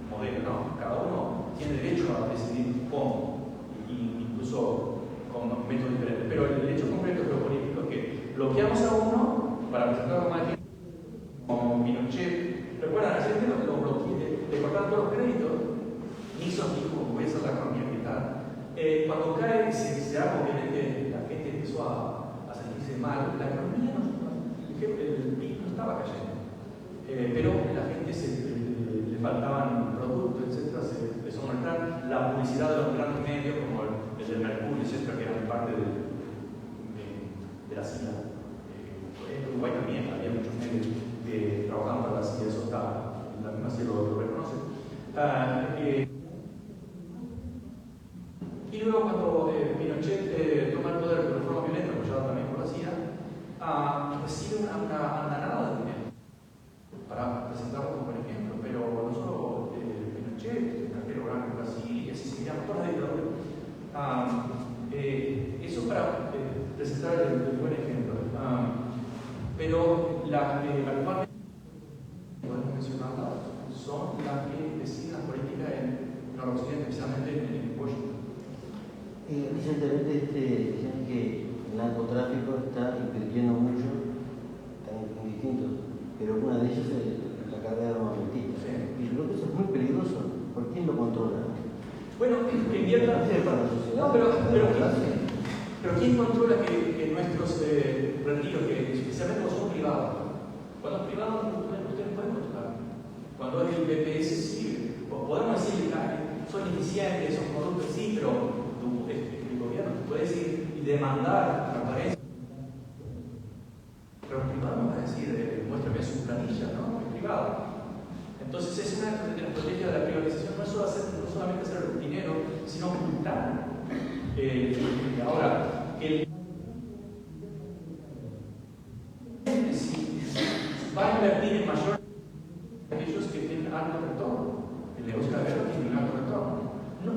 modelo, no. Cada uno tiene derecho a decidir cómo, incluso con métodos diferentes. Pero el derecho concreto geopolítico es que bloqueamos a uno para presentarlo más de como Pinochet. ¿Recuerdan? Ayer le cortaron todos los créditos. Nixon dijo, voy a hacer la economía militar. Cuando cae, se da obviamente la gente empezó a sentirse mal. La economía el PIB no estaba cayendo. Pero la gente le faltaban productos, etc. Se empezó a aumentar la publicidad de los grandes medios, como el del Mercurio, etc., que eran parte de la CIA. En Uruguay también había muchos medios que trabajaban para la CIA, eso está, la misma CIA lo reconoce. Y luego cuando Pinochet toma el poder de forma violenta, apoyado también por la CIA, recibe una andanada de dinero para presentarlo como buen ejemplo, pero no solo Pinochet, Cartero Blanco en Brasil, y así se llaman todas las dictaduras. Eso para presentar el buen ejemplo. Pero actualmente, podemos mencionarlas, son las que deciden la política en el occidente, especialmente en Washington. Recientemente dicen que el narcotráfico está invirtiendo mucho en distintos, pero una de ellas es la carga de armamentistas. Sí. Y creo que eso es muy peligroso. ¿Por quién lo controla? Bueno, que inviertan. No, pero ¿quién controla que nuestros retiros, que especialmente cuando son privados? Cuando es privado, ustedes pueden controlar. Cuando es el BPS, sí. Podemos decir que son ineficientes, son corruptos, sí, pero el gobierno puede decir y demandar transparencia. Pero el privado no va a decir, muéstrame su planilla, ¿no? El privado. Entonces es una de las estrategias de la privatización, no es solamente hacer dinero, sino ocultar. Ahora, si va a invertir en mayor aquellos que tienen alto retorno, el negocio de la guerra tiene un alto retorno. No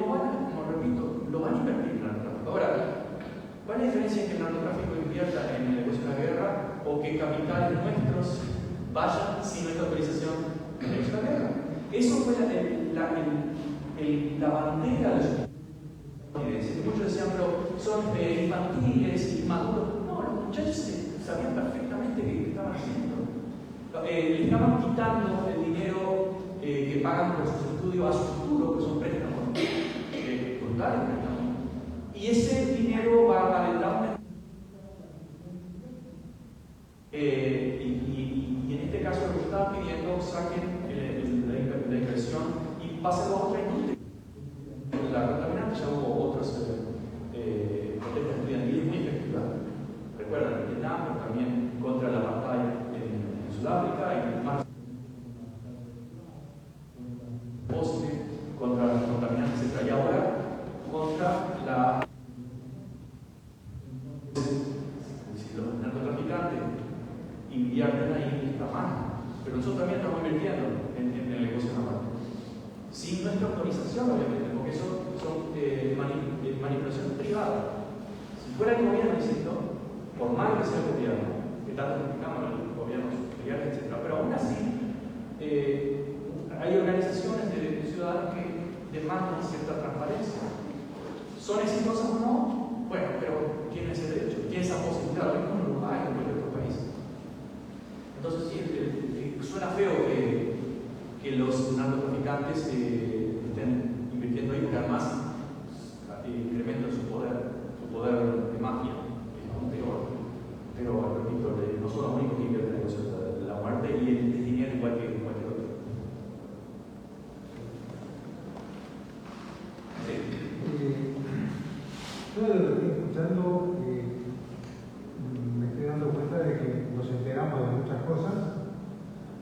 van, como repito, lo van a invertir en el narcotráfico. Ahora, ¿cuál es la diferencia en que el narcotráfico invierta en el negocio de la guerra o que capitales nuestros vayan sin nuestra autorización al negocio de la guerra? Eso fue la bandera de los muchos decían, pero son infantiles, inmaduros. No, los muchachos sabían perfectamente qué estaban haciendo. Le estaban quitando el dinero que pagan por sus estudios a su futuro, que son préstamos brutales préstamos. Y ese dinero va a dar y en este caso lo que estaban pidiendo, saquen la inversión y pasen a otra industria. La contaminante ya hubo otras protestas estudiantiles muy efectivas. Recuerdan en Vietnam, pero también contra la batalla en Sudáfrica y en marzo. Bosque, contra los contaminantes, etc. Y ahora contra los narcotraficantes invierten ahí en esta mano. Pero nosotros también estamos invirtiendo en el negocio naval. Sin nuestra autorización, obviamente, porque eso son manipulaciones privadas. Si fuera el gobierno, insisto, por más que sea el gobierno, que tanto criticamos los gobiernos sociales, etc., pero aún así hay organizaciones de ciudadanos que demandan cierta transparencia. ¿Son exitosas o no? Bueno, pero tienen ese derecho, tienen esa posibilidad, lo mismo en Uruguay o en cualquier otro país. Entonces, sí, suena feo que los narcotraficantes estén invirtiendo ahí, porque además incrementan su poder de magia, que es aún peor. Pero, repito, no son los únicos que invierten en el negocio de la muerte y el dinero igual que cualquier otro. Yo de lo que estoy escuchando me estoy dando cuenta de que nos enteramos de muchas cosas,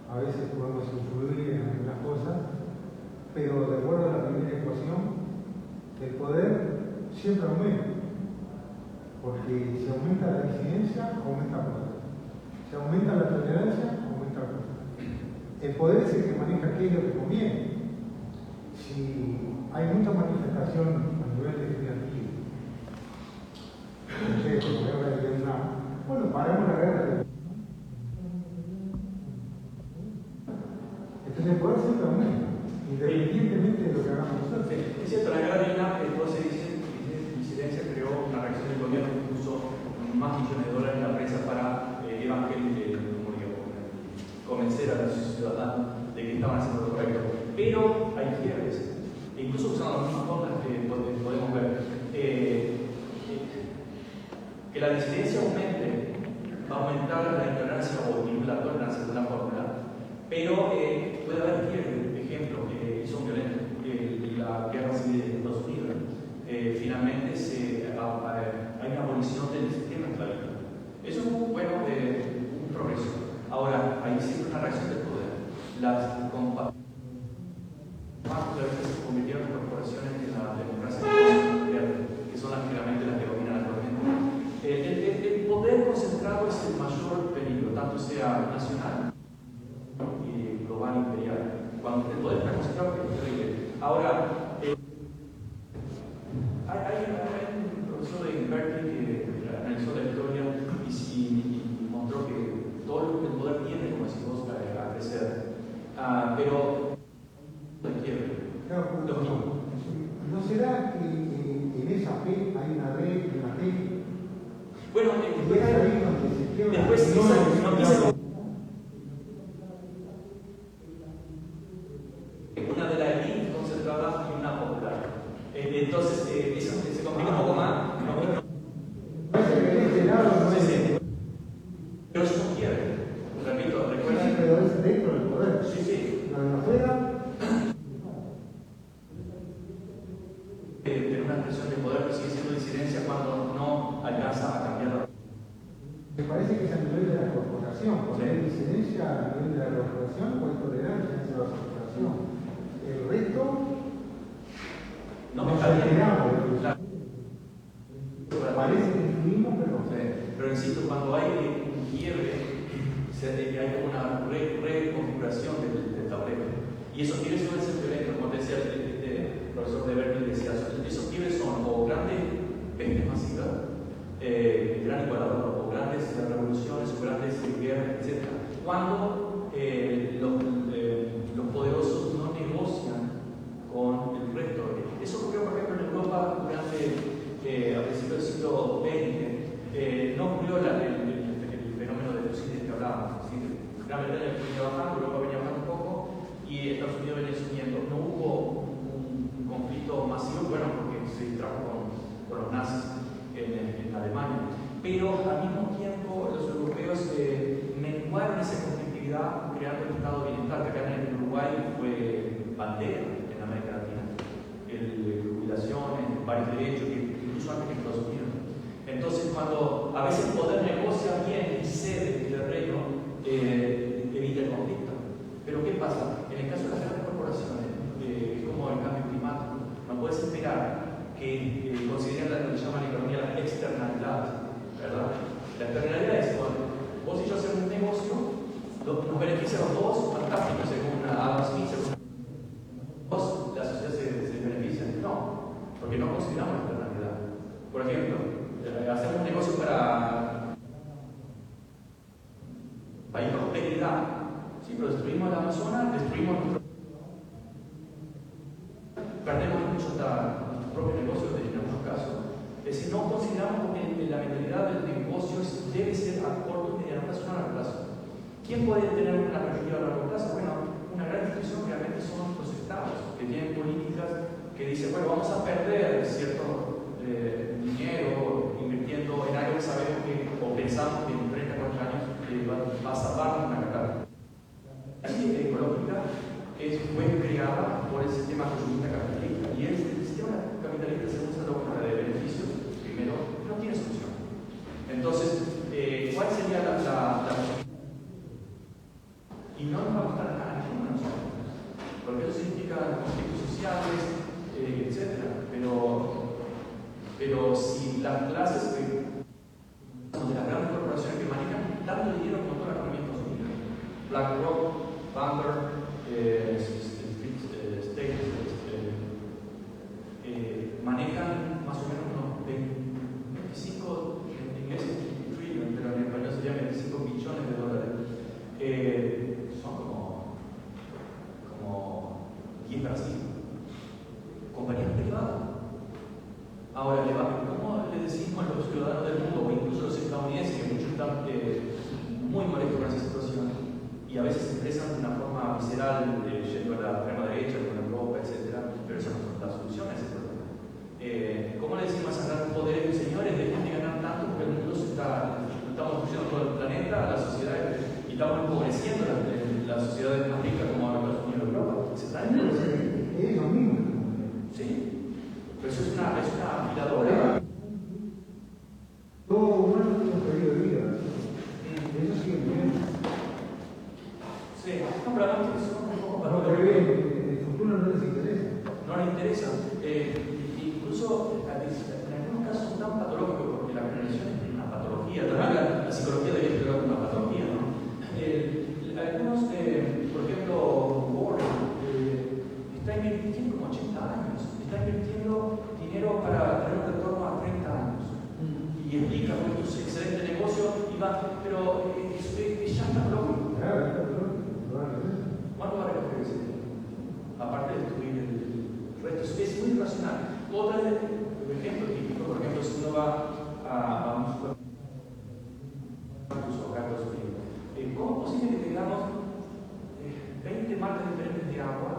a veces podemos influir en algunas cosas, pero de acuerdo a la primera ecuación, el poder siempre aumenta, porque si aumenta la disidencia, aumenta el poder. Si aumenta la tolerancia, aumenta el poder. El poder es el que maneja aquello que conviene. Si hay mucha manifestación a nivel legislativo, no sé, como guerra de Vietnam, bueno, paramos la guerra de Vietnam. Entonces el poder siempre aumenta, independientemente de lo que hagamos nosotros. Es cierto, la guerra de Vietnam, toda esa disidencia creó una reacción del gobierno que puso más millones de dólares en la prensa para evangelizar pero hay quiebres. E incluso usando las mismas formas que podemos ver. Que la disidencia aumente, va a aumentar la intolerancia o disminuir la tolerancia de una fórmula, pero puede haber quiebres. Ejemplo, son violentos. La guerra civil de Estados Unidos, finalmente hay una abolición del sistema esclavista. Eso es un progreso. Ahora, hay siempre una reacción del poder. Las compañías se convirtieron en corporaciones de la democracia que son generalmente las que dominan actualmente. El poder concentrado es el mayor peligro, tanto sea nacional y global imperial. Cuando el poder está concentrado es terrible. Ahora, hay un profesor de Berkeley que analizó la historia y mostró que todo lo que el poder tiene, como decimos, a crecer. Pero ¿no será que en esa P hay una D y una T? Bueno, y es ahí donde se quiebra. Después una de la elite concentrada y una popular. Entonces, eso se complica un poco más. Parece que de este lado no es. Sí. Pero eso no quiere. Repito, recuerda. Sí, pero es dentro del poder. Sí. Lo de afuera. Tener una expresión de poder, pero sigue siendo disidencia cuando no alcanza a cambiar. Me parece que es a nivel de la corporación, porque hay disidencia a nivel de la corporación o hay tolerancia hacia la corporación. El resto No nos está bien. alteramos. Claro. Parece que influimos, pero. Pero insisto, cuando hay un quiebre, hay como una reconfiguración del tablero. Y esos quiebres suelen ser violentos, como te decía el profesor de Berkeley, decía, esos quiebres son o grandes pestes masivas, gran igualador, o grandes revoluciones, o grandes guerras, etc. Cuando los poderosos no negocian con el resto. Eso ocurrió, por ejemplo, en Europa durante a principios del siglo XX. No ocurrió el fenómeno de los índices que hablábamos. Gran Bretaña venía bajando, Europa venía bajando un poco y Estados Unidos venía subiendo. No hubo un conflicto masivo, bueno, porque se distrajo con los nazis en Alemania. Pero al mismo tiempo los europeos menguaron esa conflictividad creando el estado de bienestar, que acá en Uruguay fue bandera en América Latina. Jubilaciones, varios derechos, incluso antes que en Estados Unidos. Entonces, cuando a veces el poder negocia bien y cede el terreno, evita el conflicto. Pero ¿qué pasa? En el caso de las grandes corporaciones, es como el cambio climático, no puedes esperar que consideren lo que llaman en economía las externalidades, ¿verdad? La externalidad es cuando vos y yo hacemos un negocio, nos beneficia a los dos, fantástico, según Adam Smith, según la sociedad se beneficia. No, porque no consideramos la externalidad. Por ejemplo, hacemos un negocio para ir con prosperidad. Sí, pero destruimos la Amazonas, destruimos perdemos mucho hasta nuestros propios negocios en algunos casos. Es decir, no consideramos que la mentalidad del negocio debe ser a corto, mediano plazo, no a largo plazo. ¿Quién puede tener una perspectiva a largo plazo? Bueno, una gran institución realmente son los estados, que tienen políticas que dicen, bueno, vamos a perder cierto dinero invirtiendo en algo que sabemos que, o pensamos que en 30 o 40 años va a salvarnos una catástrofe. La crisis ecológica fue creada por el sistema consumista capitalista, y el sistema capitalista, según esa lógica de beneficios, primero, no tiene solución. Entonces, ¿cuál sería la y no nos va a gustar a ninguno de nosotros, porque eso significa conflictos sociales, etc. Pero si las clases de las grandes corporaciones que manejan tanto dinero como toda la economía de Estados Unidos, BlackRock, Vanguard, manejan más o menos unos 25, en inglés es trillion, pero en español sería 25 billones de dólares. Son como 10 Brasil, compañías privadas. Ahora, ¿cómo le decimos a los ciudadanos del mundo, o incluso a los estadounidenses, que muchos están muy molestos con esa situación, y y a veces se expresan de una forma visceral, yendo a la extrema derecha, con Europa, etc. Pero esa no es la solución a ese problema. ¿Cómo le decimos a ganar poder? Señores, dejen de ganar tanto porque el mundo estamos destruyendo todo el planeta, la sociedad, y estamos empobreciendo las sociedades más ricas como Estados Unidos y Europa. Se están empobreciendo. Es lo mismo. Sí, pero eso es una aspiradora. Todo humano tiene un periodo de vida. Eso sí es bien. Sí, no, pero además que son un poco No, pero bien, el futuro no les interesa. no les interesa. Incluso en algunos casos son tan patológicos porque la generación es una patología. También la psicología debería estudiar una patología, ¿no? Algunos, por ejemplo, Warren está invirtiendo, tiene como 80 años, está invirtiendo dinero para tener un retorno a 30 años. Y explica que esto es excelente negocio, y va, pero ya está lógico. Claro, está probablemente. ¿Cuánto va a recoger ese dinero? Aparte de destruir el resto, es muy irracional. Otro ejemplo típico, por ejemplo, si uno va a un supermercado, incluso acá en Estados Unidos, ¿cómo es posible que tengamos 20 marcas diferentes de agua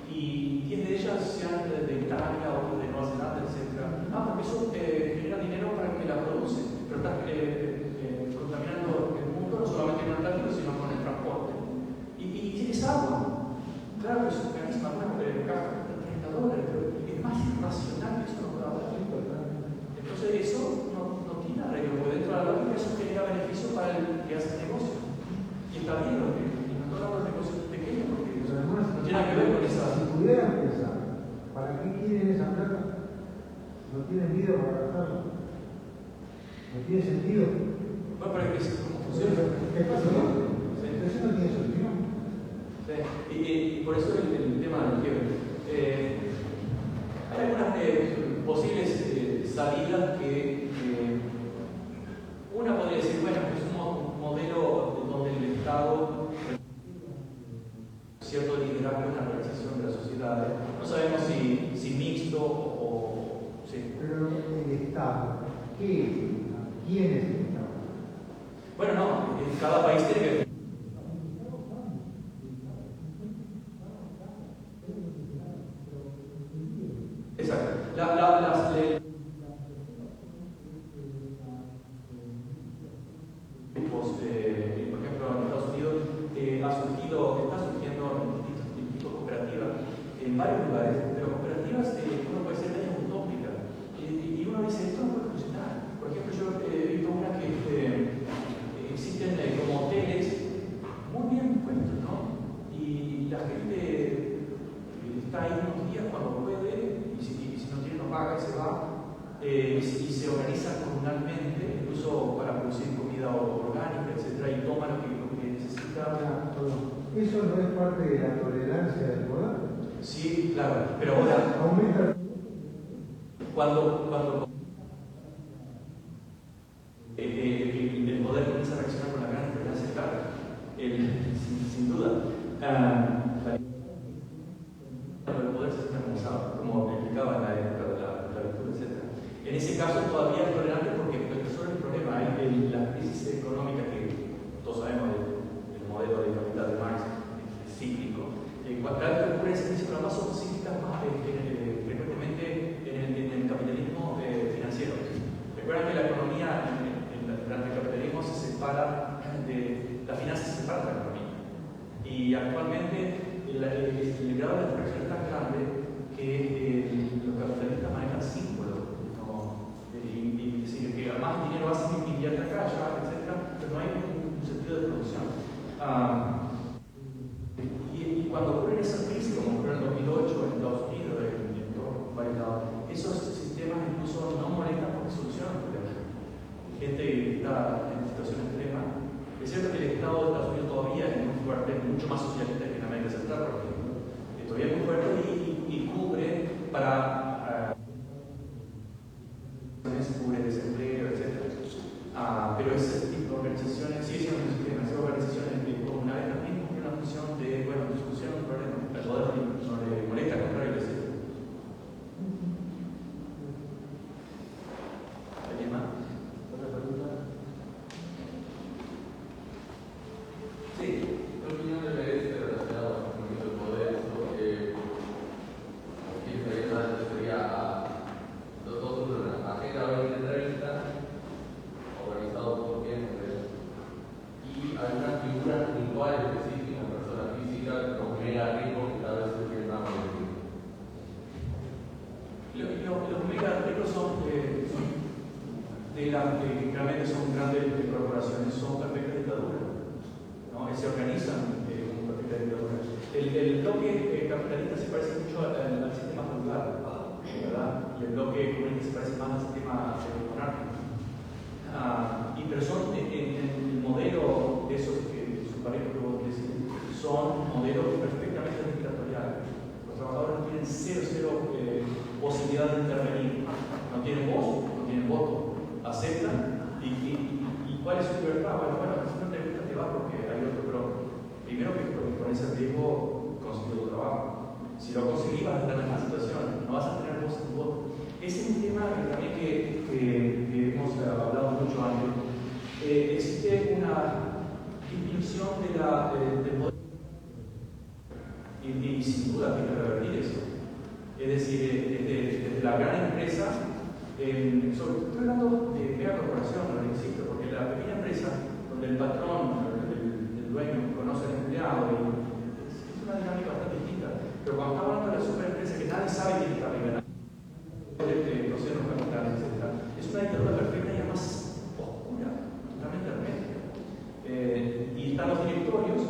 y 10 de ellas sean de Italia, otras de Nueva Zelanda, etc.? Porque eso genera dinero para el que la produce, pero está contaminando el mundo no solamente con el tráfico, sino con el transporte. Y es agua. Claro que es un carísima, bueno, caja $30, pero es más irracional que eso no puede hablar. Entonces eso no tiene arreglo, porque dentro de la lógica eso genera beneficio para el que hace el negocio. Y está bien, y no estoy hablando de negocios pequeños, porque Además, no tiene que ver con esa... si pudieran pensar, ¿para qué quieren esa plata? No tienen vida para gastarla. No tiene sentido. Bueno, pero es que cómo funciona. ¿Qué pasa? Eso no tiene solución. Sí. Y por eso el tema del quiebre. Hay algunas posibles salidas que una podría decir, bueno, es un modelo donde el Estado cierto liderazgo en la organización de la sociedad. No sabemos si mixto o sí. Pero el Estado, ¿qué es? ¿Quién es el Estado? Bueno, no, cada país tiene que... Exacto. Por ejemplo, en Estados Unidos está surgiendo distintos tipos de cooperativas en varios lugares, pero cooperativas uno puede ser medio utópica y uno dice, esto no puede funcionar. Por ejemplo, yo he visto una que existen como hoteles muy bien puestos, ¿no? Y la gente está ahí unos días cuando puede, y si no tiene, no paga y se va. Y se organiza comunalmente, incluso para producir comida orgánica, etc. Y toma lo que necesita. ¿Eso no es parte de la tolerancia del poder? Sí, claro, pero ahora Aumenta. cuando el poder comienza a reaccionar con la gran enfermedad se carga, sin duda. El poder se siente como explicaba en la época de la esclavitud, etc. En ese caso todavía es tolerante porque resuelve el problema. Hay la crisis económica que todos sabemos del modelo de capital de Marx, cíclico. Cada vez que ocurre esa crisis, pero además son cíclicas más frecuentemente en el capitalismo financiero. Recuerdan que la economía durante el capitalismo se separa las finanzas se separan de la economía. Y actualmente el grado de abstracción es tan grande que los capitalistas manejan símbolos. Y decir que más dinero hace que invierte acá, allá, etc. Pero no hay un sentido de producción. Y cuando ocurren esas crisis, como ocurrió en el 2008 en Estados Unidos, en todos varios lados, esos sistemas incluso no molestan porque solucionan el problema. Gente que está en situación extrema. Es cierto que el Estado de Estados Unidos todavía es muy fuerte, mucho más socialista que en América Central, por ejemplo. Todavía es muy fuerte y cubre para cubre desempleo, etc. Pero ese tipo de organizaciones, sí, esas organizaciones como una vez también cumplen una función de, bueno, discusión, un problema. El poder no le molesta, al contrario, le sirve. ¿Alguien más? ¿Otra pregunta? Sí. que realmente son grandes corporaciones, son perfectas dictaduras, ¿no? Se organizan como perfectas dictaduras. El bloque capitalista se parece mucho al sistema feudal, ¿verdad? Y el bloque comunista se parece más al sistema monárquico. Pero son en el modelo de esos subparejos que vos decís, son modelos perfectamente dictatoriales. Los trabajadores no tienen cero posibilidad de intervenir, no tienen voz, no tienen voto, aceptan y ¿cuál es su libertad? Bueno, si no te gusta te vas porque hay otro, pero primero que con ese riesgo conseguir tu trabajo. Si lo conseguís vas a estar en la situación, no vas a tener voz en tu voto. Ese es un tema también que hemos hablado mucho antes. Existe una disminución del poder y sin duda tiene que revertir eso. Es decir, desde la gran empresa, estoy hablando de mega corporación, no existe, porque la pequeña empresa, donde el patrón, el dueño, conoce al empleado, es una dinámica bastante distinta. Pero cuando estamos hablando de la superempresa, que nadie sabe quién está arriba, procesos capitales, etc., es una dictadura perfecta y además oscura, totalmente hermética. Y están los directorios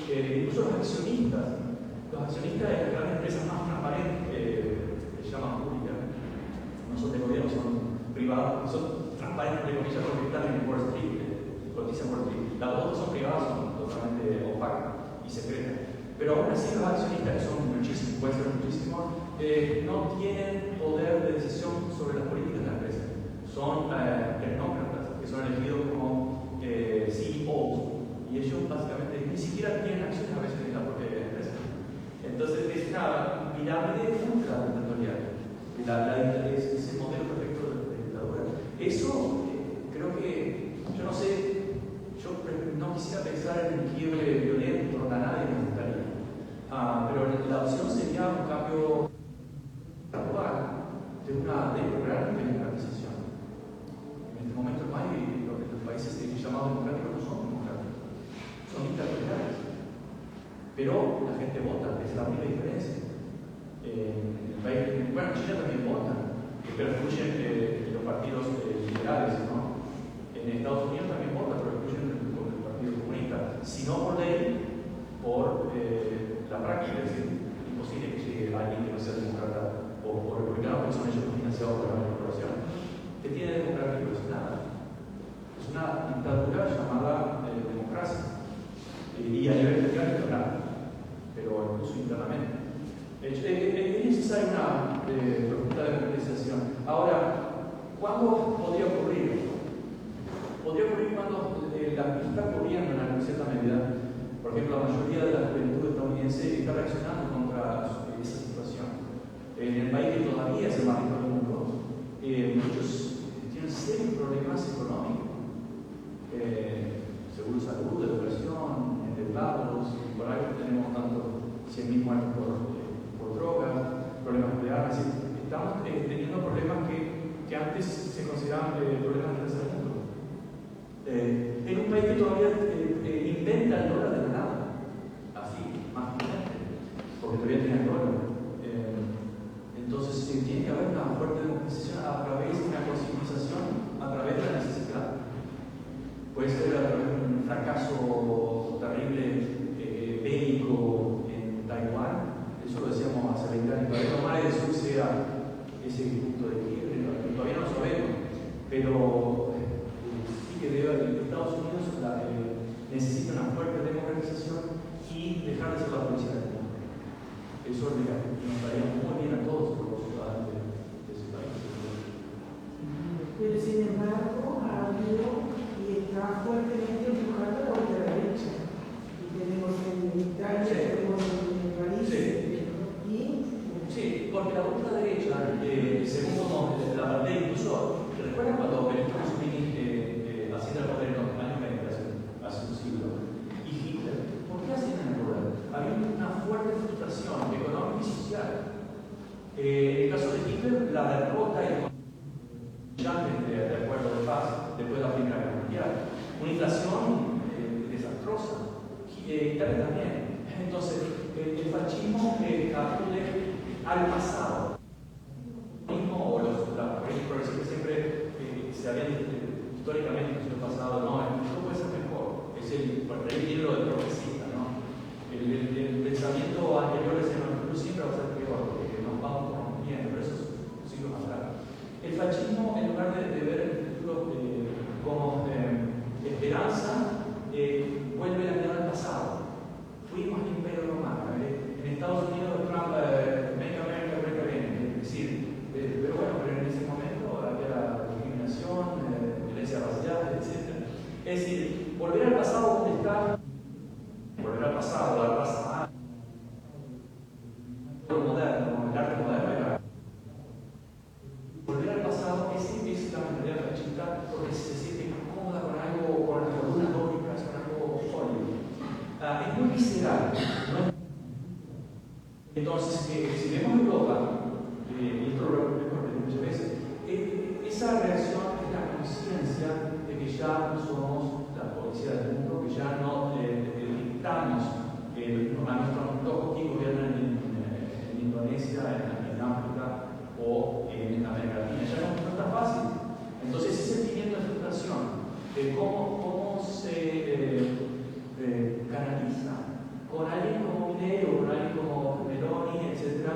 que incluso los accionistas de las grandes empresas más transparentes, se llaman públicas, no son de gobierno, son privadas, son transparentes de comillas porque están en Wall Street, cotizan Wall Street. Las otras son privadas, son totalmente opacas y secretas. Pero aún así los accionistas, que son muchísimos, pueden ser muchísimos, no tienen poder de decisión sobre las políticas de la empresa. Son tecnócratas, que son elegidos como CEOs. Y ellos básicamente ni siquiera tienen acciones a veces en la propia empresa. Entonces es una pirámide ultra dictatorial. Es ese modelo perfecto de dictadura. Eso creo que, yo no sé, yo no quisiera pensar en un quiebre violento, a nadie me gustaría. Pero la opción sería un cambio gradual de una gran democratización. En este momento no hay, los países llamados democráticos no son democráticos, son dictatoriales. Pero la gente vota, es la única diferencia. Bueno, en China también votan, pero excluyen los partidos liberales, ¿no? En Estados Unidos también votan, pero excluyen el Partido Comunista. Si no por ley, por la práctica, es decir, imposible que llegue alguien que no sea demócrata o republicano, porque son ellos financiados por la corporación. ¿Qué tiene democrático? Es nada. Es una dictadura llamada democracia. Y a nivel mundial nada, pero incluso internamente. Es necesaria una profunda democratización. Ahora, ¿cuándo podría ocurrir? Podría ocurrir cuando la está ocurriendo en cierta medida. Por ejemplo, la mayoría de la juventud estadounidense está reaccionando contra esa situación. En el país que todavía es el más rico del mundo, muchos tienen serios problemas económicos. Seguro salud, educación, endeudados, y por ahí tenemos tanto 100.000 muertos por drogas, problemas nucleares. Estamos teniendo problemas que antes se consideraban problemas de tercer mundo. En un país que todavía inventa el dólar de la nada, así, mágicamente, porque todavía tiene el dólar. Entonces, tiene que haber una fuerte democratización a través de una concientización, a través de la necesidad. Puede ser a través de un fracaso terrible bélico en Taiwán, eso lo decíamos hace 20 años, todavía no Mare del Sur sea ese punto de quiebre, todavía no lo sabemos, pero sí que Estados Unidos necesita una fuerte democratización y dejar de ser la policía del mundo. Eso nos daría muy bien a todos los ciudadanos de ese país. Pero sin embargo, ha habido y está fuertemente empujada por la derecha. Y tenemos en Italia, tenemos en París. Sí, porque la ultraderecha, según la pandemia, incluso, ¿te recuerdas cuando Benito Mussolini haciendo el poder en los años 20, hace un siglo? Y Hitler, ¿por qué hacían el poder? Había una fuerte frustración económica y social. En el caso de Hitler, la derrota y el de acuerdo de paz después de la Primera Guerra Mundial. Una inflación desastrosa. Italia también. Entonces, el fascismo acude al pasado. O los progresistas siempre bueno, ahí viene lo del progresista, ¿no? El pensamiento anterior decía, no, el futuro siempre va a ser peor, porque nos vamos corrompiendo, pero eso es siglos atrás. El fascismo, en lugar de ver el futuro como esperanza, vuelve a mirar al pasado. Fuimos al Imperio Romano. En Estados Unidos, Trump, Make America Great Again. Es decir, pero bueno, pero en ese momento había discriminación, violencia racial, etc. Es decir, volver al pasado donde está, volver al pasado, al pasado, lo moderno, el arte moderno. Volver al pasado es la mentalidad fascista porque se siente cómoda con algo, con unas lógicas, con algo sólido. Es muy visceral, ¿no? Entonces, si vemos Europa, y esto lo repito muchas veces, esa reacción es la conciencia de que ya no somos la policía del mundo, que ya no dictamos a nuestros ojos que gobiernan en Indonesia, en África o en América Latina. Ya no está fácil. Entonces, ese sentimiento de frustración, cómo se canaliza con alguien como Milei o con alguien como Meloni, etcétera,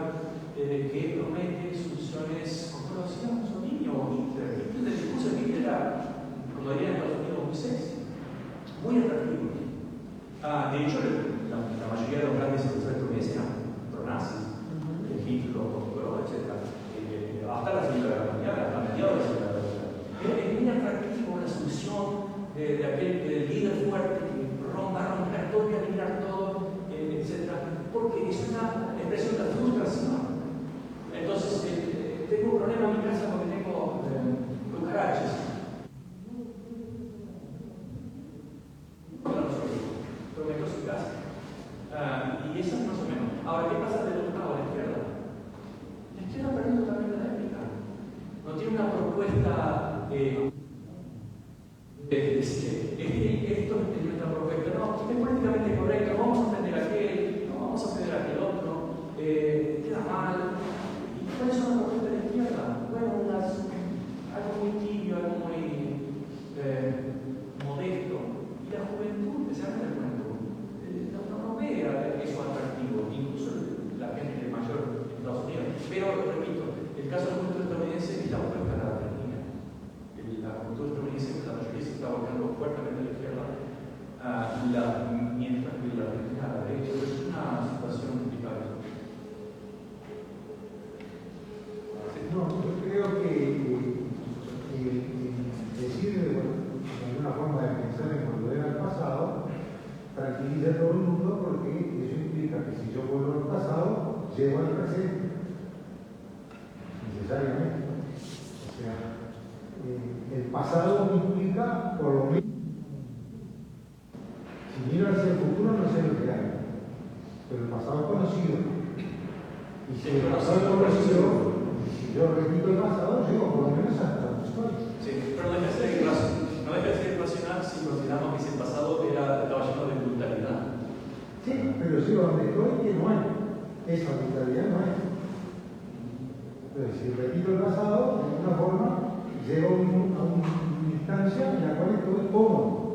que promete soluciones, como lo hacía Mussolini o Hitler. El discurso de Hitler era, como diría en Estados Unidos, muy sexy, muy atractivo. De hecho, la mayoría de los grandes empresarios estadounidenses eran pronazis, Hitler, etcétera. Hasta la Segunda Guerra Mundial, hasta mediados de la Segunda Guerra Mundial. Es muy atractivo la solución de aquel líder fuerte que va a romper todo y a eliminar todo, etc. Porque es una expresión de frustración. Entonces, tengo un problema en mi casa porque tengo cucarachas. Pero me quedo en casa. Y eso es más o menos. Ahora, ¿qué pasa del otro lado, a la izquierda? La izquierda perdió totalmente la ética. No tiene una propuesta esto es nuestra propuesta, no, es políticamente correcto, no vamos a ofender a aquel, no vamos a ofender a aquel otro, queda mal. ¿Y cuáles son las propuestas de la izquierda? Bueno, algo muy tibio, algo muy modesto. Y la juventud, especialmente la juventud, no ve eso atractivo, incluso la gente mayor en Estados Unidos. Pero, repito, el caso de la juventud estadounidense es la oferta de la Argentina. La cultura estadounidense, la mayoría se está volcando fuertemente a la izquierda, mientras que la Argentina a la derecha. Es una situación complicada. No, yo creo que decir de alguna forma de pensar en volver al pasado tranquiliza a todo el mundo porque eso implica que si yo vuelvo al pasado, llego al presente. Necesariamente. O sea, el pasado implica por lo menos. Si miro hacia el futuro no sé lo que hay, pero el pasado es conocido. Y si el pasado es conocido, si yo repito el pasado, llego por lo menos hasta donde estoy. Sí, pero no deja de ser irracional si consideramos que ese pasado estaba lleno de brutalidad. Sí, pero llego a donde estoy que no hay. Esa brutalidad no hay. Entonces, si repito el pasado, de alguna forma, llego a una instancia en la cual estoy cómodo.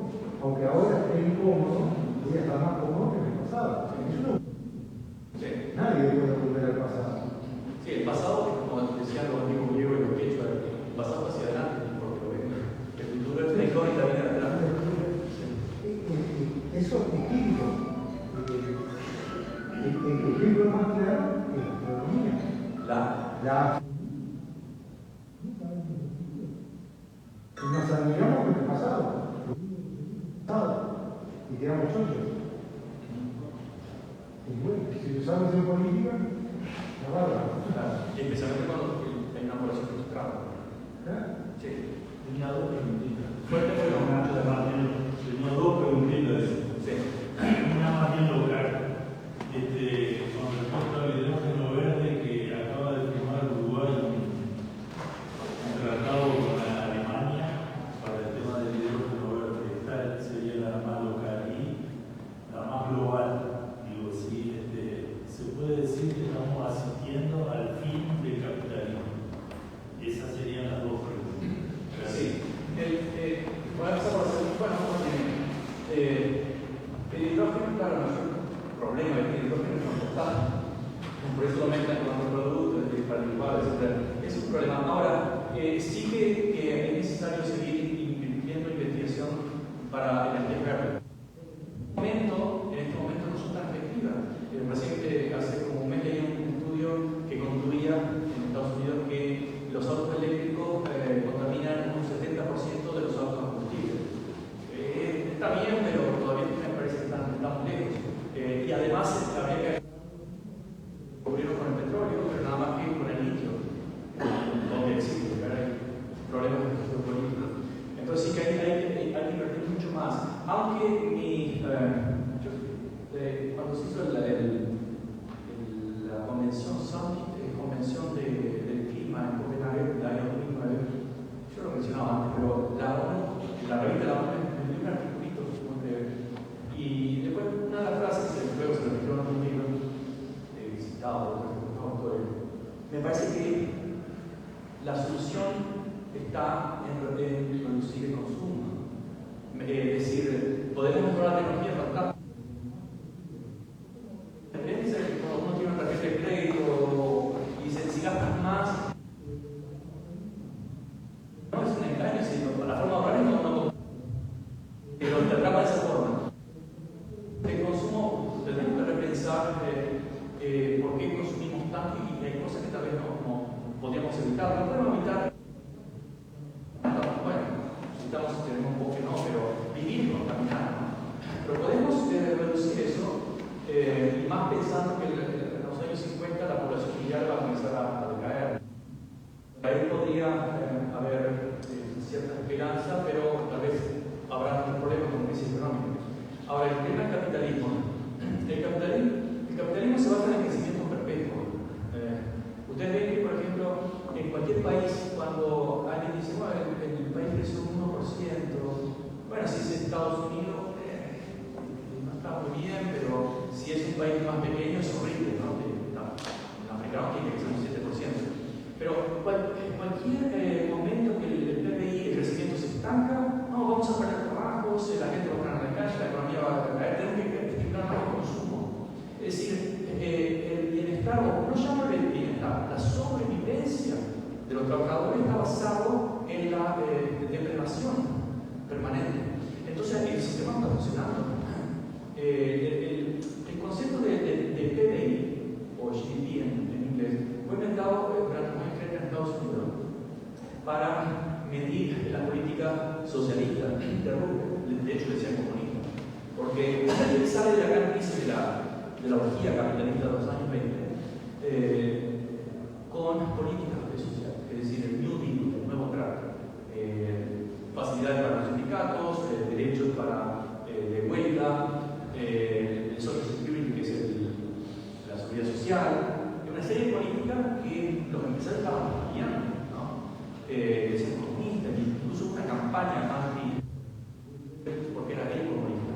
Aunque ahora esté incómodo, voy a estar más cómodo que en el pasado. Sí. Nadie puede volver al pasado. Sí, el pasado, como decían los antiguos griegos y los quechua, el pasado hacia adelante, porque el futuro es la incógnita viene adelante. Eso es distinto. El ejemplo más claro es la astronomía. Nos admiramos con el pasado. Y quedamos chochos. Y bueno, si usamos en política, la barra. Y especialmente cuando hay una población frustrada. Sí. Tenía dos preguntitas. Fuerte con Nacho de Martín. Tenía dos preguntitas. Sí. Una más bien local. Con respecto al hidrógeno verde que acaba de firmar Uruguay un tratado con Alemania para el tema del hidrógeno verde. Esta sería la más local y la más global. Digo, sí, se puede decir que estamos asistiendo al fin del capitalismo. Esas serían las dos preguntas. Sí. Voy a empezar por hacer, bueno, hidrógeno, claro, no es un problema, el hidrógeno es compostable. Por eso lo mezclan con otros productos, particulares, etc. Es un problema. Ahora, sí que es necesario seguir invirtiendo en investigación para energía verde. En este momento no son tan efectivas. Recién hace como un mes leí un estudio que concluía en Estados Unidos que los autos eléctricos contaminan un 70% de los autos a combustible. Está bien, pero todavía me parece que están muy lejos. Y además habría que cubrirlo con el petróleo, pero nada más que con el litio, donde existe, porque hay problemas de gestión política. Entonces sí que hay que invertir mucho más. Aunque cuando se hizo la convención Summit, convención del clima en Copenhague del año 2009, yo lo mencionaba antes, pero la revista de la ONU me dio un articulito muy breve. Y después una de las frases, luego se repitió en un libro citado por otros autores, me parece que la solución está en reducir el consumo. Es decir, podemos mejorar la tecnología fantástica. Piensa que cuando uno tiene una tarjeta de crédito y si gastas más, no es un engaño, sino la forma de ahorrar es no, pero te atrapa de esa forma. El consumo, tenemos que repensar por qué consumimos tanto y hay cosas que tal vez no podríamos evitar. No podemos evitar. Bueno, tenemos un poco que no, pero vivir y contaminar, ¿no? Pero podemos reducir eso, y más pensando que en los años 50 la población mundial va a comenzar a decaer. Ahí podría haber cierta esperanza, pero tal vez habrá otros problemas con crisis económica. Ahora, el tema del capitalismo. El capitalismo se basa en el crecimiento perpetuo. Ustedes ven que, por ejemplo, en cualquier país, cuando alguien dice, bueno, el país creció un 1%, bueno, si es Estados Unidos, no está muy bien, pero si es un país más pequeño es horrible, ¿no? En africano tiene que ser un 7%. Pero en cualquier momento que el PBI, el crecimiento se estanca, no, vamos a perder trabajos, la gente va a estar en la calle, la economía va a caer, tenemos que estimular más el consumo. Es decir, el bienestar, o no llamo el bienestar, la sobrevivencia de los trabajadores está basado en la depredación permanente. Entonces el sistema está funcionando. El concepto de PBI, o GDP en inglés, fue inventado durante los años 30 en Estados Unidos para medir la política socialista de Roosevelt, de hecho le decían comunista, porque él sale de la gran crisis de la orgía capitalista de los años 20 con políticas sociales, es decir, el New Deal, el nuevo trato, facilidades para los sindicatos, derechos de huelga, el Social Security, que es la seguridad social, una serie de políticas que los empresarios estaban apoyando, ¿no? Decían comunistas, incluso una campaña anti, porque era gay comunista.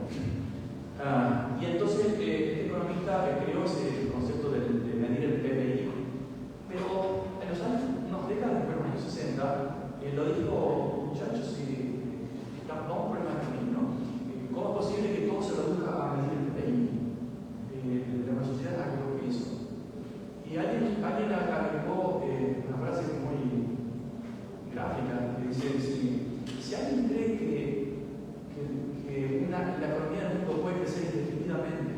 Y entonces este economista creó ese concepto de medir el PBI, pero en los años, unas décadas después, en los años 60, lo dijo, muchachos, vamos por el mal camino. ¿Cómo es posible que todo se reduzca a medir el PBI? La sociedad agregó que hizo. Y alguien agregó una frase muy gráfica que dice: si alguien cree que la economía del mundo puede crecer indefinidamente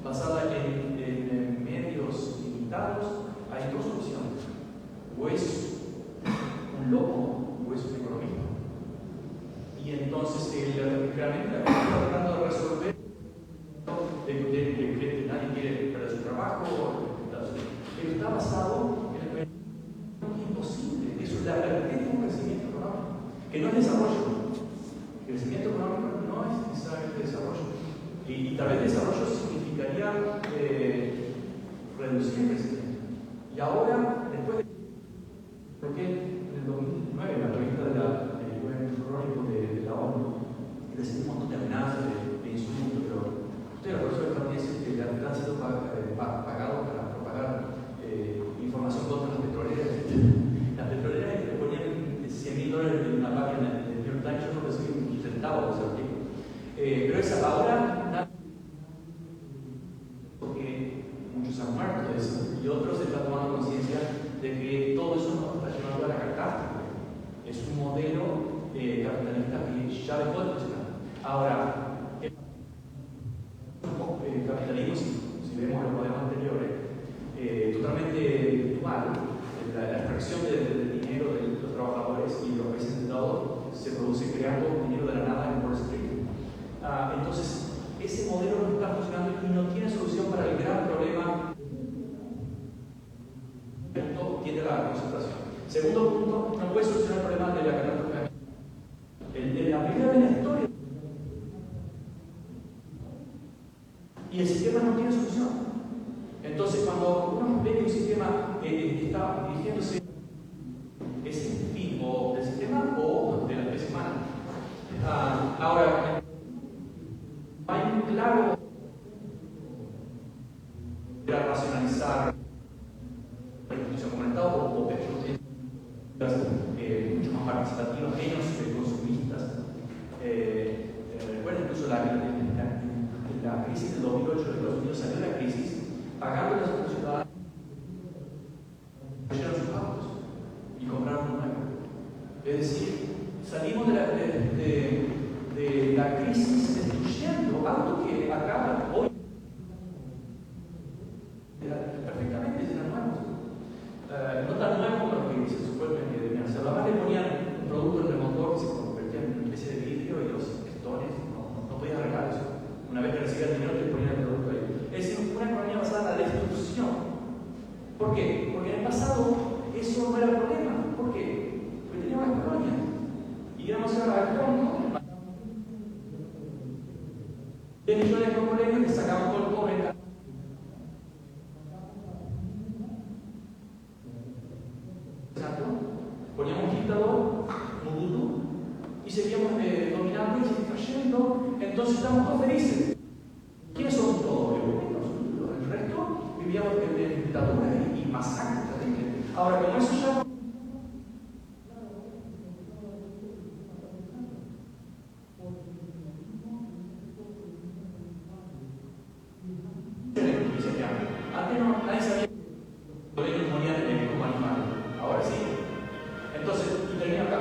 basada en medios limitados, hay dos opciones: o es un loco o es un economista. Y entonces realmente la economía está tratando de resolver de que nadie quiere perder su trabajo, pero está basado en el imposible. Eso es la realidad de un crecimiento económico, que no es desarrollo. El crecimiento económico no es necesariamente desarrollo. Y tal vez desarrollo significaría reducir el crecimiento. Y ahora, después de. Porque en el 2009, la revista del UN Meteorológico de la ONU, recibió un montón de amenazas, de insultos, pero ustedes, los profesores estadounidenses, que han sido pagados para propagar información contra las petroleras. Las petroleras que le ponían $100.000 en una página del New York Times, yo no recibí un centavo de ese artículo. Pero esa ahora y el sistema no tiene solución. Entonces, cuando uno ve que un sistema está dirigiéndose ese fin o del sistema o de la especie humana. Ahora, hay un claro para racionalizar la institución como el Estado o mucho más participativas, menos consumistas. Recuerden incluso la crisis del 2008 de Estados Unidos, salió la crisis pagando a los ciudadanos que sus autos y compraron un nuevo. Es decir, salimos de la crisis destruyendo autos que acaban hoy perfectamente eran nuevos. No tan nuevos como los que se supone que debían ser. Además le ponían un producto en el motor que se convertía en una especie de vidrio y los pistones no podían arreglar eso. Una vez que recibían el dinero te ponían el producto ahí. Es decir, una economía basada en la destrucción. ¿Por qué? Porque en el pasado eso no era el problema. ¿Por qué? Porque teníamos las colonias. Y íbamos a al Congo, 10 millones de congoleños, le sacamos todo el cobre. Poníamos un dictador, Mobutu, y seguíamos dominando y cayendo, entonces estamos todos felices. ¿Quiénes son todos? El resto vivíamos en dictadura y masacres terribles. Ahora, como eso ya antes no, nadie sabía que los niños morían como animales. Ahora sí. Entonces, y termino acá.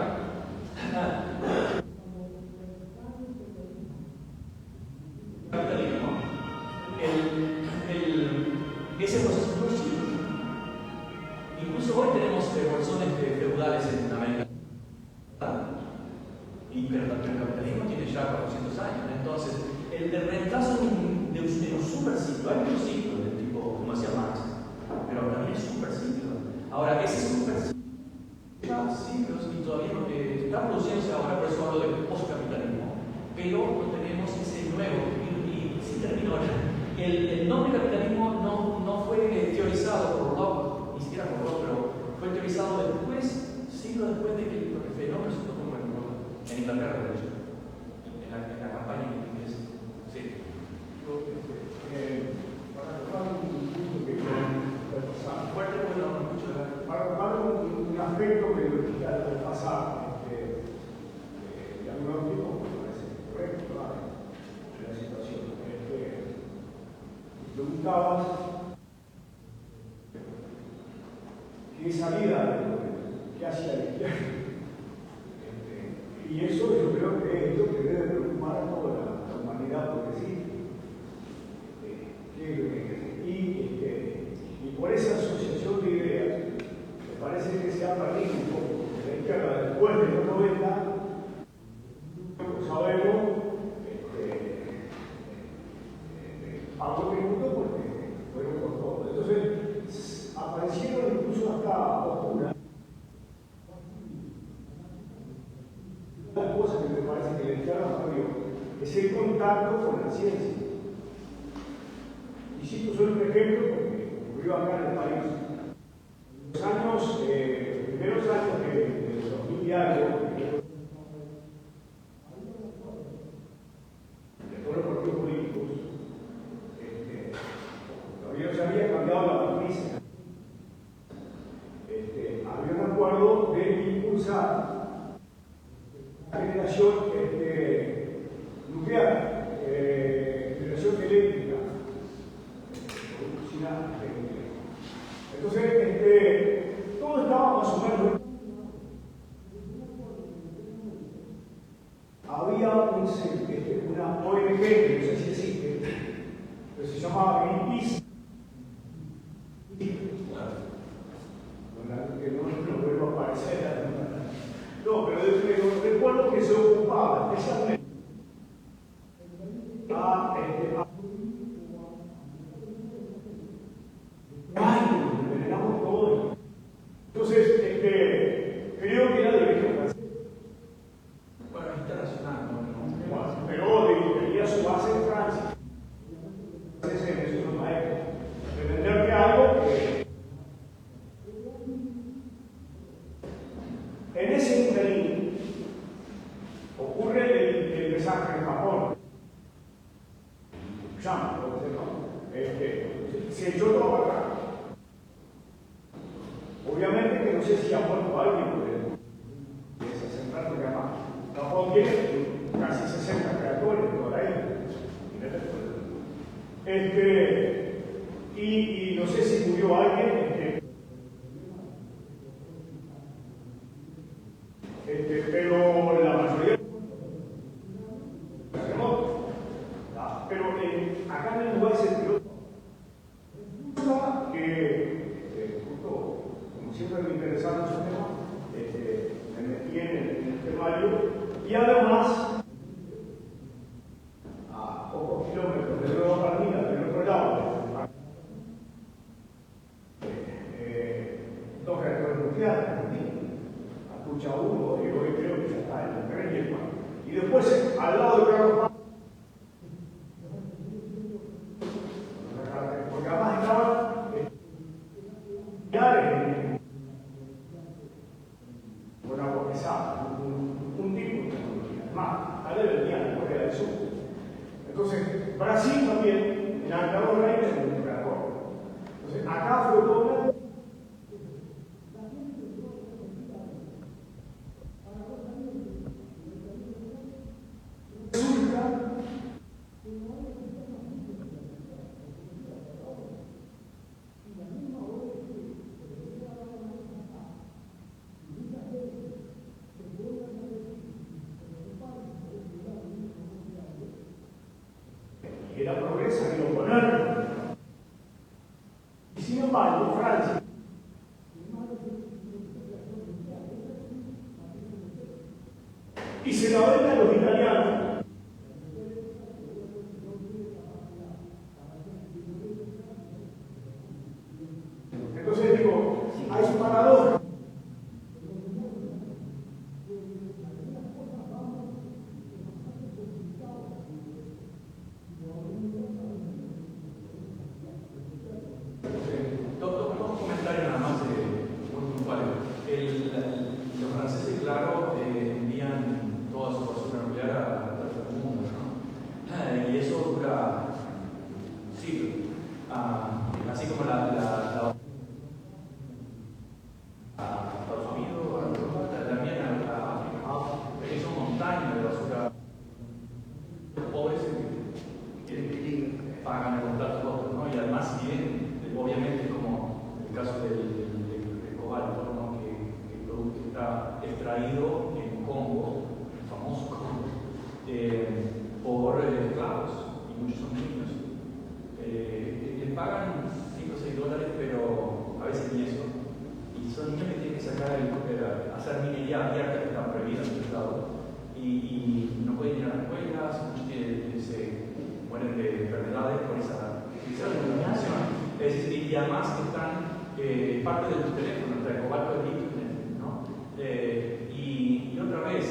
Capitalismo. Ese proceso es muy chido. Incluso hoy tenemos bolsones feudales en América. Pero el capitalismo tiene ya 400 años. Entonces, el reemplazo de un superciclo, hay muchos ciclos del tipo, como decía Marx, pero también es superciclo. Ahora, ese superciclo lleva siglos y todavía no está produciéndose ahora, por eso hablo del postcapitalismo, pero no tenemos ese nuevo, y sí termino ahora. El nombre capitalismo no fue teorizado por Locke, ni siquiera por Locke, pero fue teorizado después, siglos después de que el fenómeno se tocó en Inglaterra, de hecho, en la campaña inglesa. Sí. Para tomar un punto que fuerte porque no escucho. para tomar un aspecto que al pasar de algún tipo me parece correcto, claro, de la situación. Preguntabas qué salida del gobierno, qué hacía la izquierda. Y eso yo creo que es lo que debe preocupar a toda la humanidad progresista. Y por esa asociación de ideas, me parece que se ha perdido un poco. La izquierda, después de los 90, sabemos, pagó tributo porque fueron por todo. Entonces, aparecieron incluso hasta oscuras. Las cosas que me parece que la izquierda perdió es el contacto con la ciencia. Y cito solo un ejemplo porque ocurrió acá en el país. Los primeros años de los 2000 y algo, de todos los partidos políticos, todavía no se había cambiado la matriz. Había un acuerdo de impulsar la generación nuclear, generación eléctrica. Entonces, todo estaba más o menos. Había una ONG, que no sé si existe, pero se llamaba Greenpeace. Que no vuelvo a aparecer. No, pero recuerdo que se ocupaba especialmente envenenamos todo. Entonces, creo que era de origen francés. Bueno, internacional, Pero tenía su base en Francia. llama, se echó todo para acá. Obviamente que no sé si ha muerto alguien de esa central, porque además Japón tiene casi 60 reactores por ahí. Y no sé si murió alguien, pero la mayoría terremotos. Pero acá en el lugar se tiró que justo, como siempre me interesaron esos temas, me metí en el temario y además a pocos kilómetros de Nueva Palmira, del otro lado, dos reactores nucleares, Escucha uno y hoy creo que ya está en el 3 y el 4. Y después, al lado de Carlos Paz, porque además estaban con agua pesada, un tipo de tecnología. Además, a él venía de Corea del Sur. Entonces, Brasil también, en Alcalá de Reyes, es un reactor. Entonces, acá fue todo una. Y la progresa que lo poner. Y sin embargo, Francia y se la vende a los italianos. Entonces digo, hay su paradoja. Dos comentarios nada más muy puntuales. Los franceses, claro, envían toda su basura nuclear al resto del mundo, ¿no? Y eso dura siglos. Así como la Estados Unidos, también a África, que son montañas de basura. Los pobres que pagan el contrato, ¿no? Y además, si bien, obviamente, como el caso del cobalto, ¿no? que está extraído en Congo, el famoso Congo, por esclavos, y muchos son niños. Les pagan $5 o $6, pero a veces ni eso. Y son niños que tienen que hacer minería abierta, que está prohibida en el Estado, y no pueden ir a las escuelas, muchos se mueren de enfermedades por esa contaminación. Y además están parte de tu teléfono, el cobalto de litio, ¿no? Y otra vez,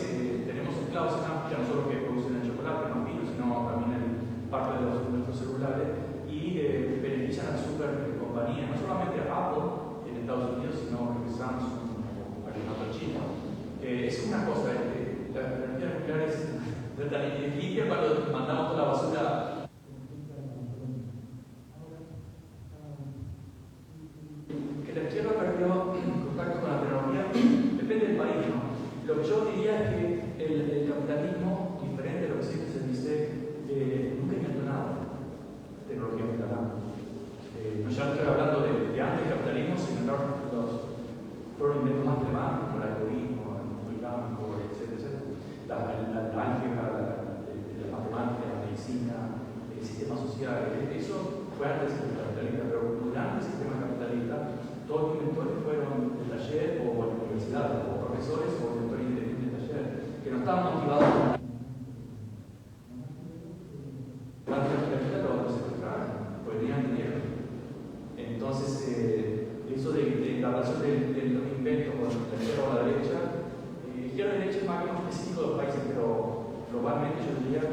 tenemos esclavos en África, no solo que producen el chocolate, más vino, sino también parte de nuestros celulares, y benefician a super compañías, no solamente a Apple en Estados Unidos, sino a Samsung o a China. Es una cosa, la energía nuclear es tan limpia cuando mandamos toda la basura. Que la izquierda perdió contacto con la tecnología, depende del país, ¿no? Lo que yo diría es que el capitalismo, diferente de lo que siempre se dice, nunca inventó nada. Tecnología instalada. No ya estoy hablando de antes del capitalismo, sino los inventos más temáticos, como el algoritmo, el mundo islámico, etc. La álgebra, la matemática, la medicina, el sistema social. Eso fue antes del capitalista, pero durante el sistema capitalista, todos los inventores fueron del taller o de la universidad, o profesores o inventores independientes del taller, que no estaban motivados por la capitalista, los secuestraron, porque tenían dinero. Entonces, eso de la relación de los inventos con la izquierda o la derecha, izquierda y derecha es más específico de los países, pero globalmente yo diría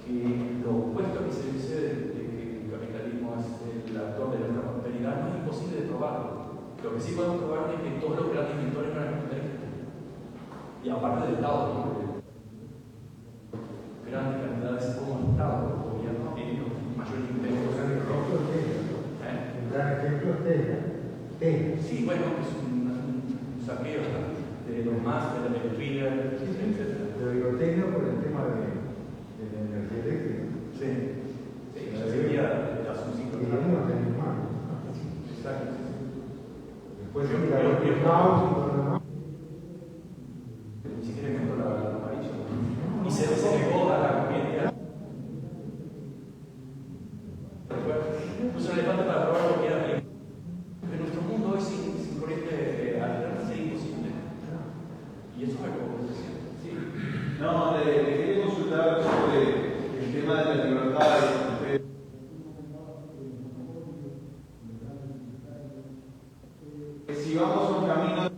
que lo opuesto que se dice de que el capitalismo es el actor de nuestra prosperidad no es imposible de probarlo. Lo que sí podemos probar es que todos los grandes inventores no eran capitalistas. Y aparte del Estado, ¿no? Grandes cantidades como Estado, los gobiernos, ejemplo, Tesla. Sí, bueno, es un saqueo de los más, de Twitter, etc. Pero digo Tesla por el tema de la energía eléctrica. Sí, ya sería hace un ciclo. Y no tenemos más. Exacto. Después de el caos y todo lo demás. Ni siquiera inventó la amarillo. Y se negó a la corriente. Puso un elefante para probar lo que era bien. En nuestro mundo hoy sin corriente alterna sería imposible. Y eso es algo que decía. Sí. No, le quería consultar sobre el tema de la libertad. Si vamos a un camino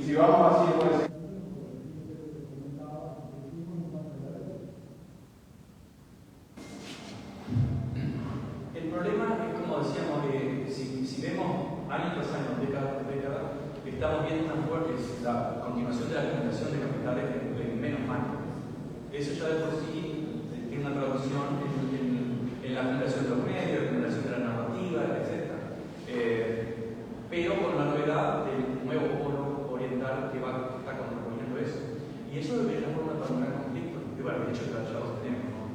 si vamos así por ese el problema es, como decíamos, que si vemos año tras año, década tras década, estamos viendo una fuerte la continuación de la acumulación de capitales en menos manos. Eso ya de por sí tiene una traducción en la acumulación de los medios, la acumulación de la narrativa, etc. Pero con la novedad del nuevo polo oriental que está contraponiendo eso. Y eso debería formar para un gran conflicto. Y bueno, de hecho ya lo tenemos, ¿no?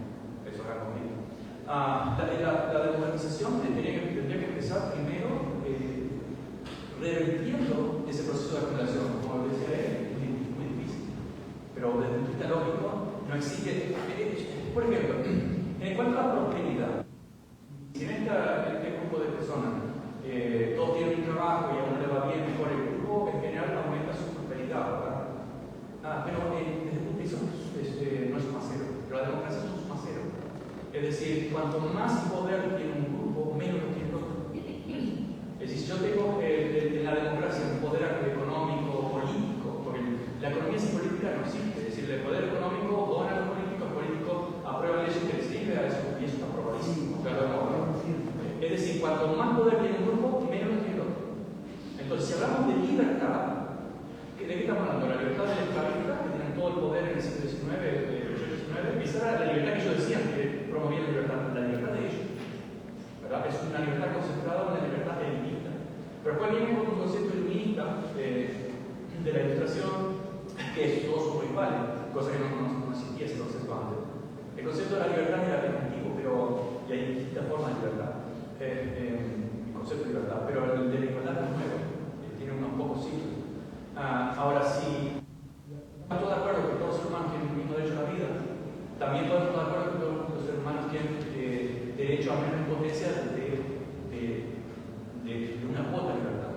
Eso es gran conflicto. La democratización tendría que empezar primero revertiendo ese proceso de acumulación. Como decía él, es muy difícil. Pero desde el punto de vista lógico, no existe. Por ejemplo, en cuanto a la prosperidad, si en este grupo de personas todos tienen un trabajo y a uno le va bien, mejor el grupo en general aumenta su prosperidad, ¿verdad? Pero desde el punto de vista no es suma cero, pero la democracia es un suma cero. Es decir, cuanto más poder tiene un grupo, menos tiene el otro. Es decir, yo tengo en la democracia un poder económico, político, porque la economía sin política no existe. Es decir, el poder económico dona a los políticos aprueban leyes que les sirven a eso, y eso está probadísimo, claro. Es decir, cuanto más poder tiene un grupo, menos tiene el otro. Entonces, si hablamos de libertad, ¿de qué estamos hablando? La libertad del esclavista, que tienen todo el poder en el siglo XIX, esa era la libertad que ellos decían que promovía la libertad de ellos. ¿Verdad? Es una libertad concentrada, una libertad elitista. Pero después viene con un concepto iluminista de la ilustración, que es todos somos iguales, cosa que no existía ese concepto antes. El concepto de la libertad era definitivo, pero y hay distintas formas de libertad. El concepto de libertad, pero el de la igualdad no es nuevo, tiene unos pocos siglos. Ahora, si estamos de acuerdo que todos los seres humanos tienen el mismo derecho a la vida, también podemos estar de acuerdo que todos los seres humanos tienen derecho a menos potencia de una cuota de libertad.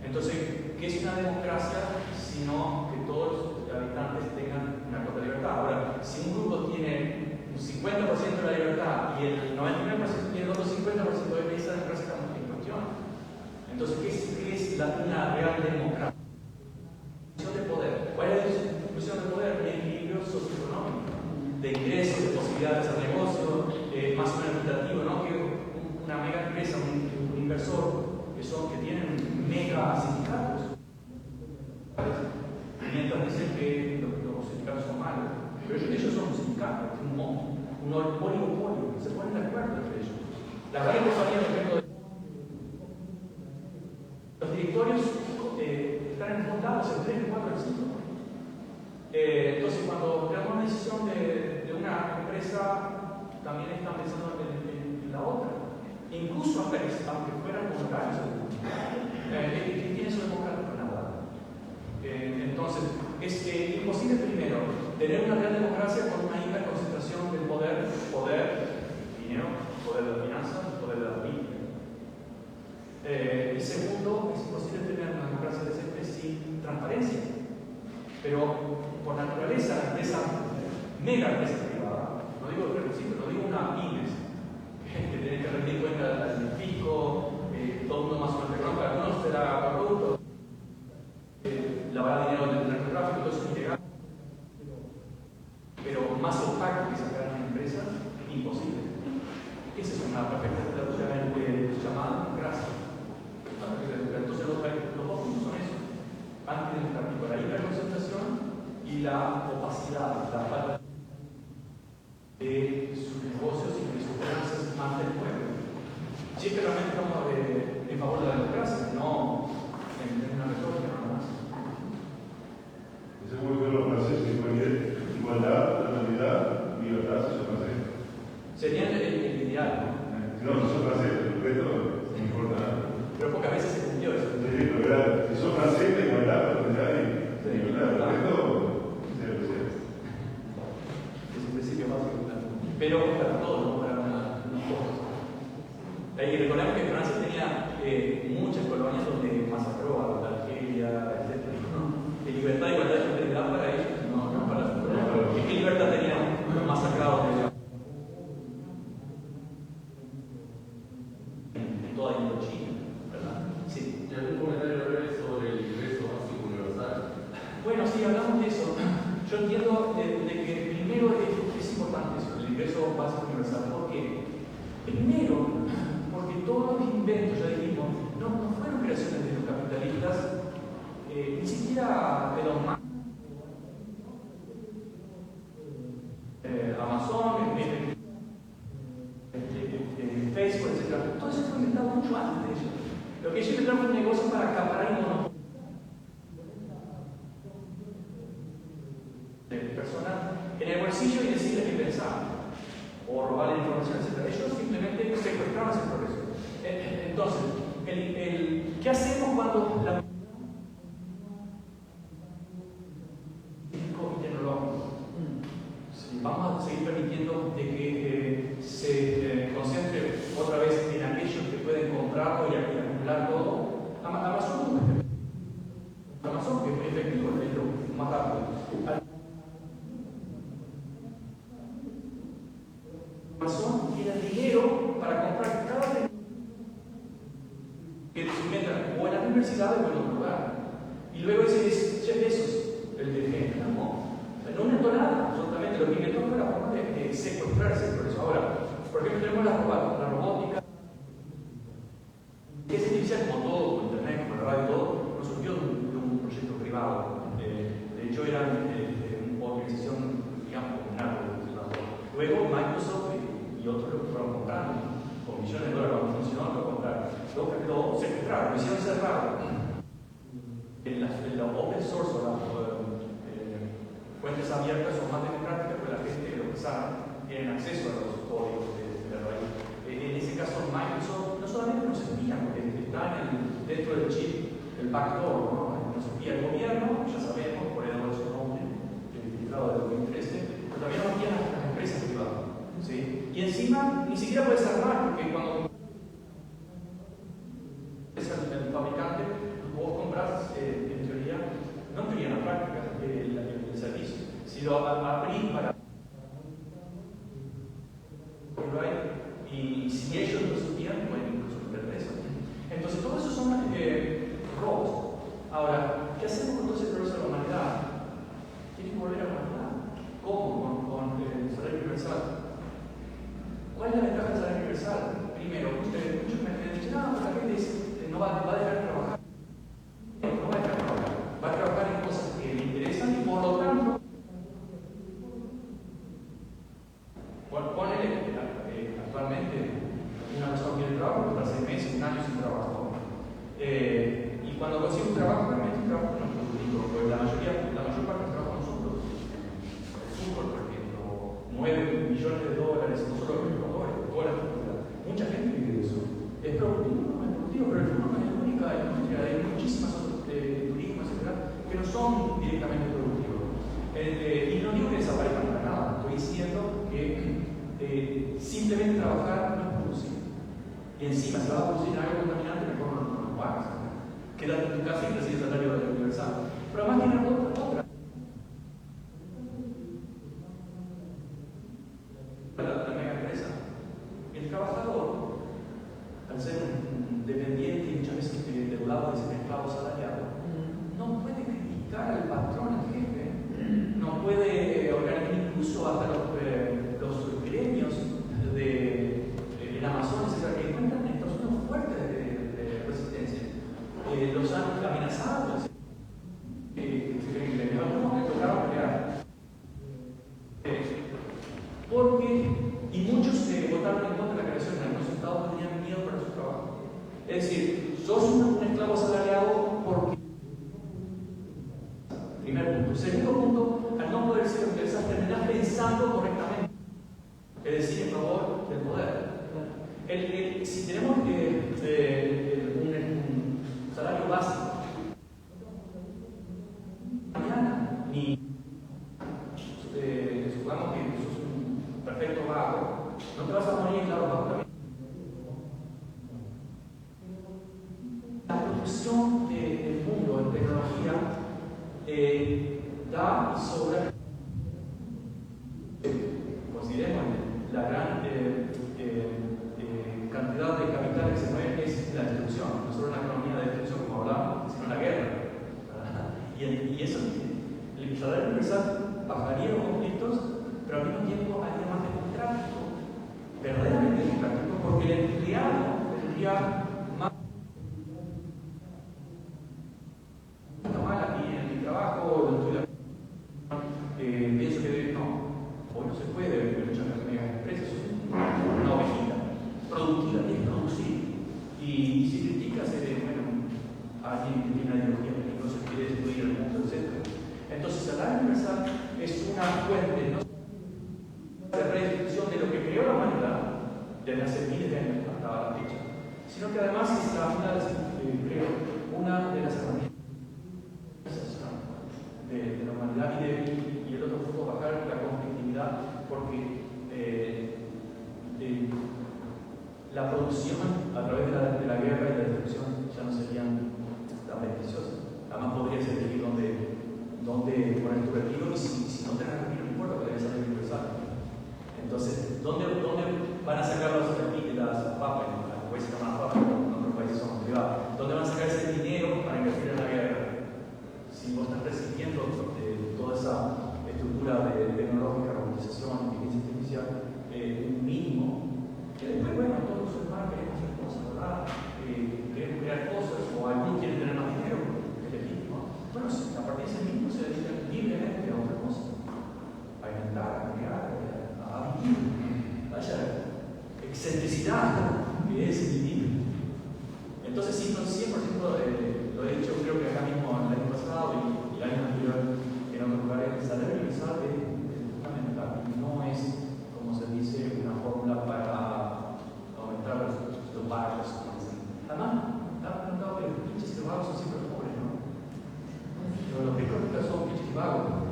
Entonces, ¿qué es una democracia sino que todos los habitantes tengan una cuota de libertad? Ahora, si un grupo tiene un 50% de la libertad y el 99% tiene el otro 50% de esa democracia está en cuestión. Entonces, ¿qué es una real democracia? De poder. ¿Cuál es la distribución de poder? Un equilibrio socioeconómico, de ingresos, de posibilidades de hacer negocio, más o menos equitativo, ¿no? Que una mega empresa, un inversor, que tienen mega sindicatos. Mientras dicen que los sindicatos son malos, pero ellos son un sindicato, un oligopolio, se ponen de acuerdo entre ellos. La gran compañía, por ejemplo, los directorios están enfundados en 3, 4, 5. Entonces, cuando tenemos una decisión de una empresa, también están pensando en la otra. Incluso aunque fueran contrarios. ¿Quién tiene su democrático? Nada. Entonces, es imposible primero tener una real democracia con una hiperconcentración del poder, dinero, poder de las finanzas, poder de la política. Y segundo, es imposible tener una democracia decente sin transparencia. Pero por naturaleza, la empresa, mega empresa privada, no digo el requisito, no digo una pymes, que tiene que rendir cuenta del fisco, todo el mundo más o menos económico, algunos será corrupto, lavar dinero del narcotráfico, todo eso es ilegal. Pero más opaco y la opacidad, la falta de sus negocios y de sus finanzas ante el pueblo. Si es que realmente estamos en favor de la democracia, no en una retórica nada más. Ese es muy bueno lo francés, igualdad, humanidad, libertad, eso es francés. Sería el ideal, ¿no? No, no son franceses, el resto no importa nada. Pero pocas veces se cumplió eso. Sí, pero era, si son franceses, la igualdad, la humanidad y libertad, el resto, es un principio básico, claro. Pero para todos, no para unos pocos. Hay que recordar que Francia tenía muchas colonias donde masacró a Argelia, etc. ¿Qué libertad y igualdad de fraternidad para ellos? No para sus colonias. ¿Qué libertad tenían masacrados en toda Indochina? ¿Verdad? Sí. ¿Y algún comentario breve sobre el ingreso básico universal? Bueno, sí, hablamos de eso. Yo entiendo de que primero es importante eso, el ingreso básico universal. ¿Por qué? Primero, porque todos los inventos, ya dijimos, no fueron creaciones de los capitalistas, ni siquiera de los más. Amazon, Facebook, etc. Todo eso fue inventado mucho antes de ellos. Lo que ellos inventaron fue un negocio para acaparar y monopolizar personas en el bolsillo y decirles qué pensar, o robarle información, etc. Ellos simplemente secuestraron ese progreso. Entonces, ¿qué hacemos cuando la tecnológico? Vamos a seguir permitiendo de que se concentre otra vez en aquellos que pueden comprarlo y acumular todo. Amazon, que es efectivo, es lo más rápido. Amazon tiene el dinero para comprar cada vez que se metan o en las universidades o en otro lugar. Y luego ese Jeff Bezos, el de género, no inventó nada, absolutamente. Lo que inventó fue la forma de secuestrarse por eso. Ahora, por ejemplo, tenemos la robótica, que es artificial como todo, como internet, como la radio, todo, no surgió de un proyecto privado. De hecho, era una organización, digamos, comunal. Luego, Microsoft y otros lo fueron comprando, con millones de dólares cuando funcionó, lo compraron. Lo secuestraron, lo hicieron cerrado. La open source o las fuentes abiertas son más democráticas porque la gente que lo sabe tienen acceso a los códigos de la raíz. En ese caso, Microsoft no solamente nos espía, porque está dentro del chip, el backdoor, ¿no? Nos espía el gobierno, ya sabemos, por Edward Snowden, el filtrado de 2013, pero también nos espían las empresas privadas. ¿Sí? Y encima, ni siquiera puedes armar, porque cuando es el fabricante, vos compras, en teoría, no en teoría, en la práctica, el servicio. Si lo abrís para y si ellos lo supieran, pueden incluso meter preso. Entonces, todo eso son robos. Ahora, ¿qué hacemos con todo ese progreso de la humanidad? Tiene que volver a la humanidad. ¿Cómo? Con el salario universal. ¿Cuál es la ventaja del salario universal? Primero, muchos me dicen, no, la gente dice, no va a dejar de trabajar. No va a dejar de trabajar. Va a trabajar en cosas que le interesan y por lo tanto, ponele actualmente una persona tiene trabajo, está 6 meses, 1 año sin trabajo. Y cuando consigue un trabajo, realmente un trabajo no es productivo, porque la mayor parte del trabajo no son productivos. El fútbol, por ejemplo, 9 millones de dólares, no solo los jugadores, toda la estructura. Mucha gente vive de eso. ¿Es productivo? No es productivo, pero el fútbol no es la única industria, hay muchísimas otras de turismo, etc., que no son directamente productivos. Y no digo que desaparezcan para nada, estoy diciendo que simplemente trabajar no es producir. Y encima, si vas a producir algo contaminante, mejor no lo hagas. Quédate en tu casa y recibes salario universal. Pero además tiene otra. La mega empresa. El trabajador, al ser un dependiente y muchas veces endeudado, es un esclavo salariado, no puede criticar al patrón, al jefe, no puede organizar incluso hasta los gremios en Amazon, etc., que encuentran extorsiones fuertes de resistencia. Los han amenazado, se creen que les tocaron pelear. Es decir, sos un esclavo asalariado porque... Primer punto. Segundo punto, al no poder ser empresa, terminás pensando correctamente. Es decir, en favor del poder. Si tenemos un salario básico, mañana, ni supongamos que sos un perfecto vago, no te vas a morir, claro, vago también. La producción del mundo en tecnología da y sobra, consideremos la gran cantidad de capital que se mueve es la destrucción, no solo una economía de destrucción como hablábamos, sino la guerra. Y eso, el salario universal bajaría los conflictos, pero al mismo tiempo haría más democrático, verdaderamente democrático, porque el empleado tendría más. Está mal aquí en mi trabajo, pienso que no, hoy no se puede ver muchas megas empresas, una ovejita productiva, es producir. Y si criticas, bueno, alguien que tiene una ideología que no se quiere destruir el mundo, etc. Entonces, el salario universal es una fuente no de redistribución de lo que creó la humanidad desde hace miles de años hasta la fecha, sino que además es una de las herramientas de la humanidad y el otro punto, bajar la conflictividad, porque la producción a través de la guerra y la destrucción ya no serían tan beneficiosas. Además podrías elegir dónde poner tu retiro, y si no tenés retiro no importa, podrías salir universal. Entonces, ¿dónde van a sacar las papas? Las países se llaman papas, en otros países son privados. ¿Dónde van a sacar ese dinero para invertir en la guerra? Si vos estás resistiendo toda esa estructura tecnológica, robotización, inteligencia artificial, un mínimo, que después, bueno, todos los humanos queremos hacer cosas, ¿verdad? Queremos crear cosas, o algunos quieren tener más dinero, es legítimo. Bueno, a partir de ese mínimo se dedican libremente a otra cosa, a inventar, a crear, a vivir. Vaya excentricidad que es vivir. Entonces, sí, 100% lo he dicho, creo que acá mismo el año pasado y el año anterior en otros lugares, el salario universal es fundamental. No es, como se dice, una fórmula para aumentar los pagos. Además, han notado que los pinches y vagos son siempre los pobres, ¿no? Pero los ricos son pinches y vagos.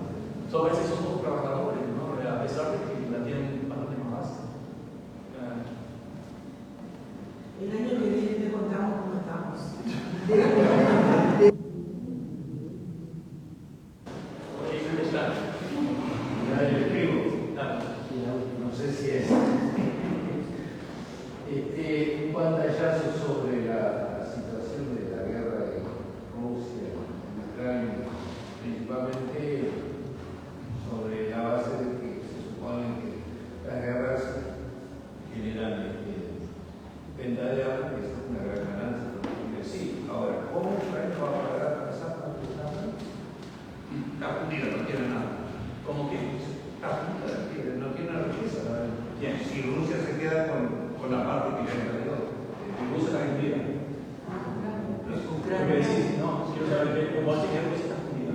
A veces son todos trabajadores, ¿no? A pesar de que la tienen bastante más básica. El año que viene te contamos cómo estamos. No sé si es un pantallazo sobre la situación de la guerra de Rusia en Ucrania, principalmente sobre la base de que se supone que las guerras generan venta de armas, que es una gran ganancia. Sí, ahora, ¿cómo Ucrania va a pagar esa parte? Está fundida, no tiene nada. ¿Cómo que? Está fundida, no tiene una riqueza. Bien. Si Rusia se queda con la parte que le alrededor, Rusia está fundida. Ucrania. ¿Qué decís? No, quiero saber cómo hace que Rusia está fundida.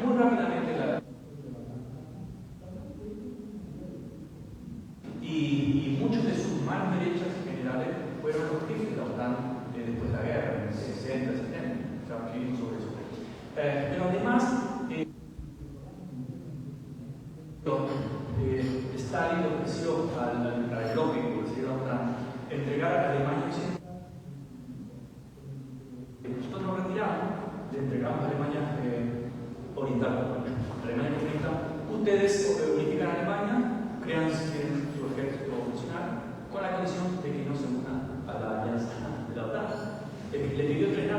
Muy rápidamente y muchos de sus manos derechas generales fueron los jefes de la OTAN después de la guerra, en el 60, 70, ya escribimos sobre eso. Pero además, Stalin ofreció al bloque, por decirlo de la OTAN, entregar a Alemania Occidental. Nosotros nos retiramos, le entregamos a Alemania Oriental, Alemania Oriental. Ustedes unifican a Alemania, crean su ejército funcional, con la condición de que no se unan a la alianza de la OTAN. Le pidió 3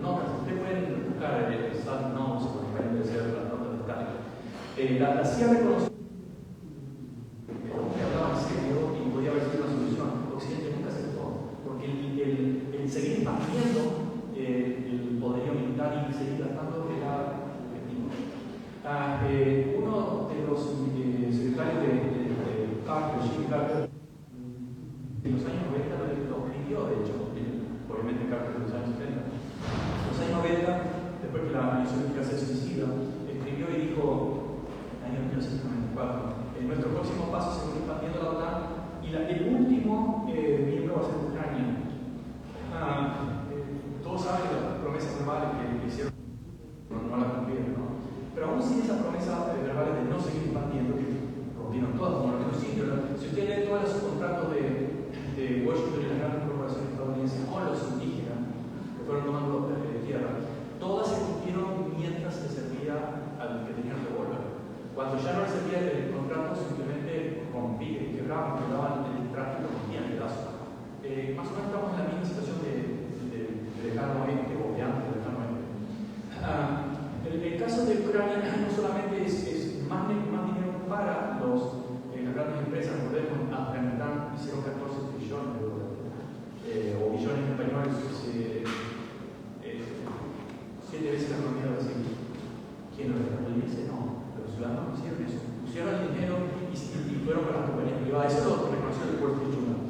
notas, ustedes pueden buscar el Stalin Notes, o pueden ser las notas de Stalin. La CIA reconoció que hablaba en serio y podía haber sido una solución. Occidente nunca aceptó, porque el seguir expandiendo el poderío militar y seguir gastando era efectivo. escribió, de hecho, obviamente cartas de los años 70. En los años 90, después que la Unión Soviética se suicida, escribió y dijo, en el año 1994, nuestro próximo paso es seguir expandiendo la OTAN y el último miembro va a ser Ucrania. Todos saben las promesas verbales que hicieron, no las cumplieron, ¿no? Pero aún sin esas promesas verbales de no seguir expandiendo, que rompieron todas, como los genocidios, ¿no? Si usted lee todos los contratos de Washington y las grandes corporaciones estadounidenses con los indígenas que fueron tomando tierra, todas se cumplieron mientras se servía al que tenía el revólver. Cuando ya no le servía el contrato, simplemente rompían, quebraban el tráfico, rompían pedazos. Más o menos estamos en la misma situación de lejano oeste o de antes de lejano oeste. El caso de Ucrania no solamente es más dinero para las grandes empresas. Recordemos, Afganistán hicieron 14 trillones de dólares, o billones españoles, 7 veces la economía de Brasil. ¿Quién lo estadounidense? No, los ciudadanos hicieron eso. Pusieron el dinero y fueron para las compañías privadas. Eso lo reconoció el Wall Street Journal.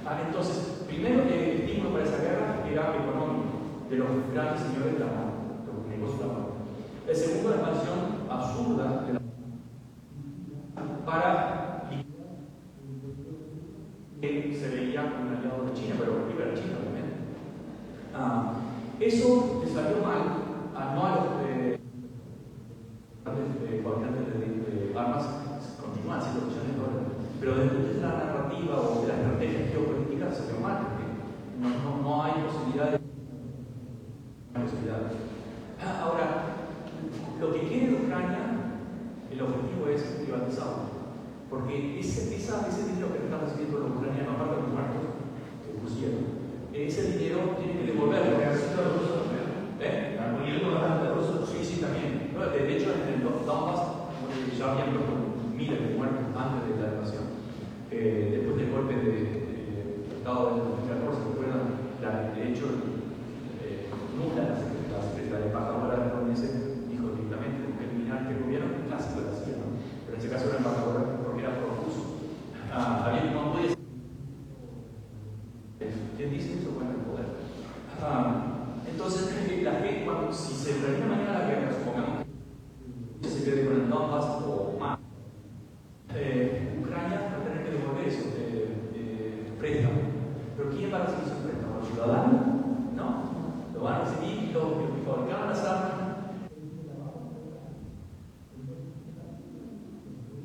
Entonces, primero, el estímulo para esa guerra era económico, de los grandes señores de la mano, de los negocios de la mano. El segundo, la expansión absurda de la para que se veía como un aliado de China, pero libera China, obviamente. Eso le salió mal, no a los fabricantes de armas, continúan siendo millones de dólares, pero desde de la narrativa o de la estrategia geopolítica salió mal, porque no hay posibilidades. Ahora, lo que quiere Ucrania, el objetivo es privatizarlo, porque ese dinero que están recibiendo los ucranianos, aparte de los muertos que pusieron, ese dinero tiene que devolverlo. Sí, también. De hecho, en el Donbass ya habían puesto miles de muertos antes de la invasión. Después del golpe de Estado del 2014, recuerdan, de hecho, nula la secretaria embajadora estadounidense dijo directamente que eliminar este gobierno, un clásico de la CIA, ¿no? Pero en este caso era embajadora porque era profuso. Había no puede ser. ¿Quién dice eso? Bueno, el poder. Entonces, si se termina mañana la guerra, supongamos que se quede con el Donbass o más, Ucrania va a tener que devolver eso, préstamo. Pero ¿quién va a recibir esos préstamos? ¿Los ciudadanos? No. Lo van a recibir los que fabricaban las armas.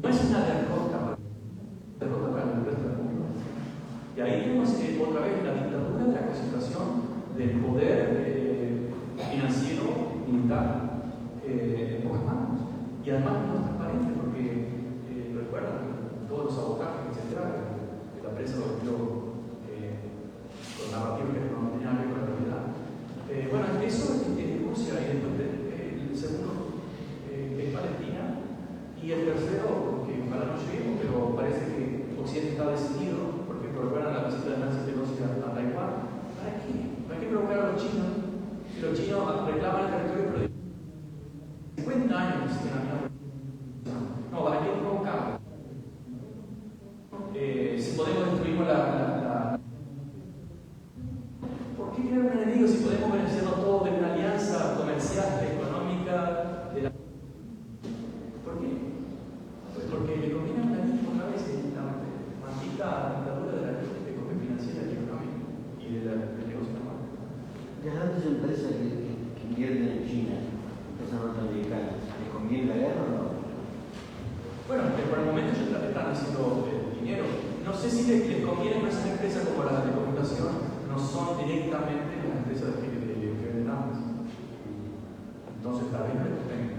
No es una derrota para el resto del mundo. Y ahí tenemos otra vez la dictadura de la concentración del poder financiero militar en pocas manos. Y además no es transparente porque recuerdan todos los sabotajes, etcétera, que la prensa lo vio con narrativas que no tenían que ver con la realidad. Bueno, eso es Rusia y después el segundo es Palestina y el tercero, que ojalá no lleguemos, pero parece que Occidente está decidido, porque recuerdan la visita de Nancy Pelosi a Taiwán. ¿Para qué? ¿Para qué provocar a los chinos? Si los chinos reclaman el territorio, pero de 50 años que la misma. No, ¿para qué provocarlo? Si podemos destruimos la ¿Por qué crear un enemigo si podemos beneficiarnos todos de una alianza comercial, económica, de la... ¿Por qué? Pues porque le conviene a una misma otra vez la maldita dictadura de la financiera y económica y de la negocio normal. Las grandes empresas que invierten en China, empresas norteamericanas, ¿les conviene la guerra o no? Bueno, por el momento ya están haciendo dinero. No sé si les conviene, pero esas empresas como las de computación no son directamente las empresas que venden armas. Entonces, tal vez no les conviene.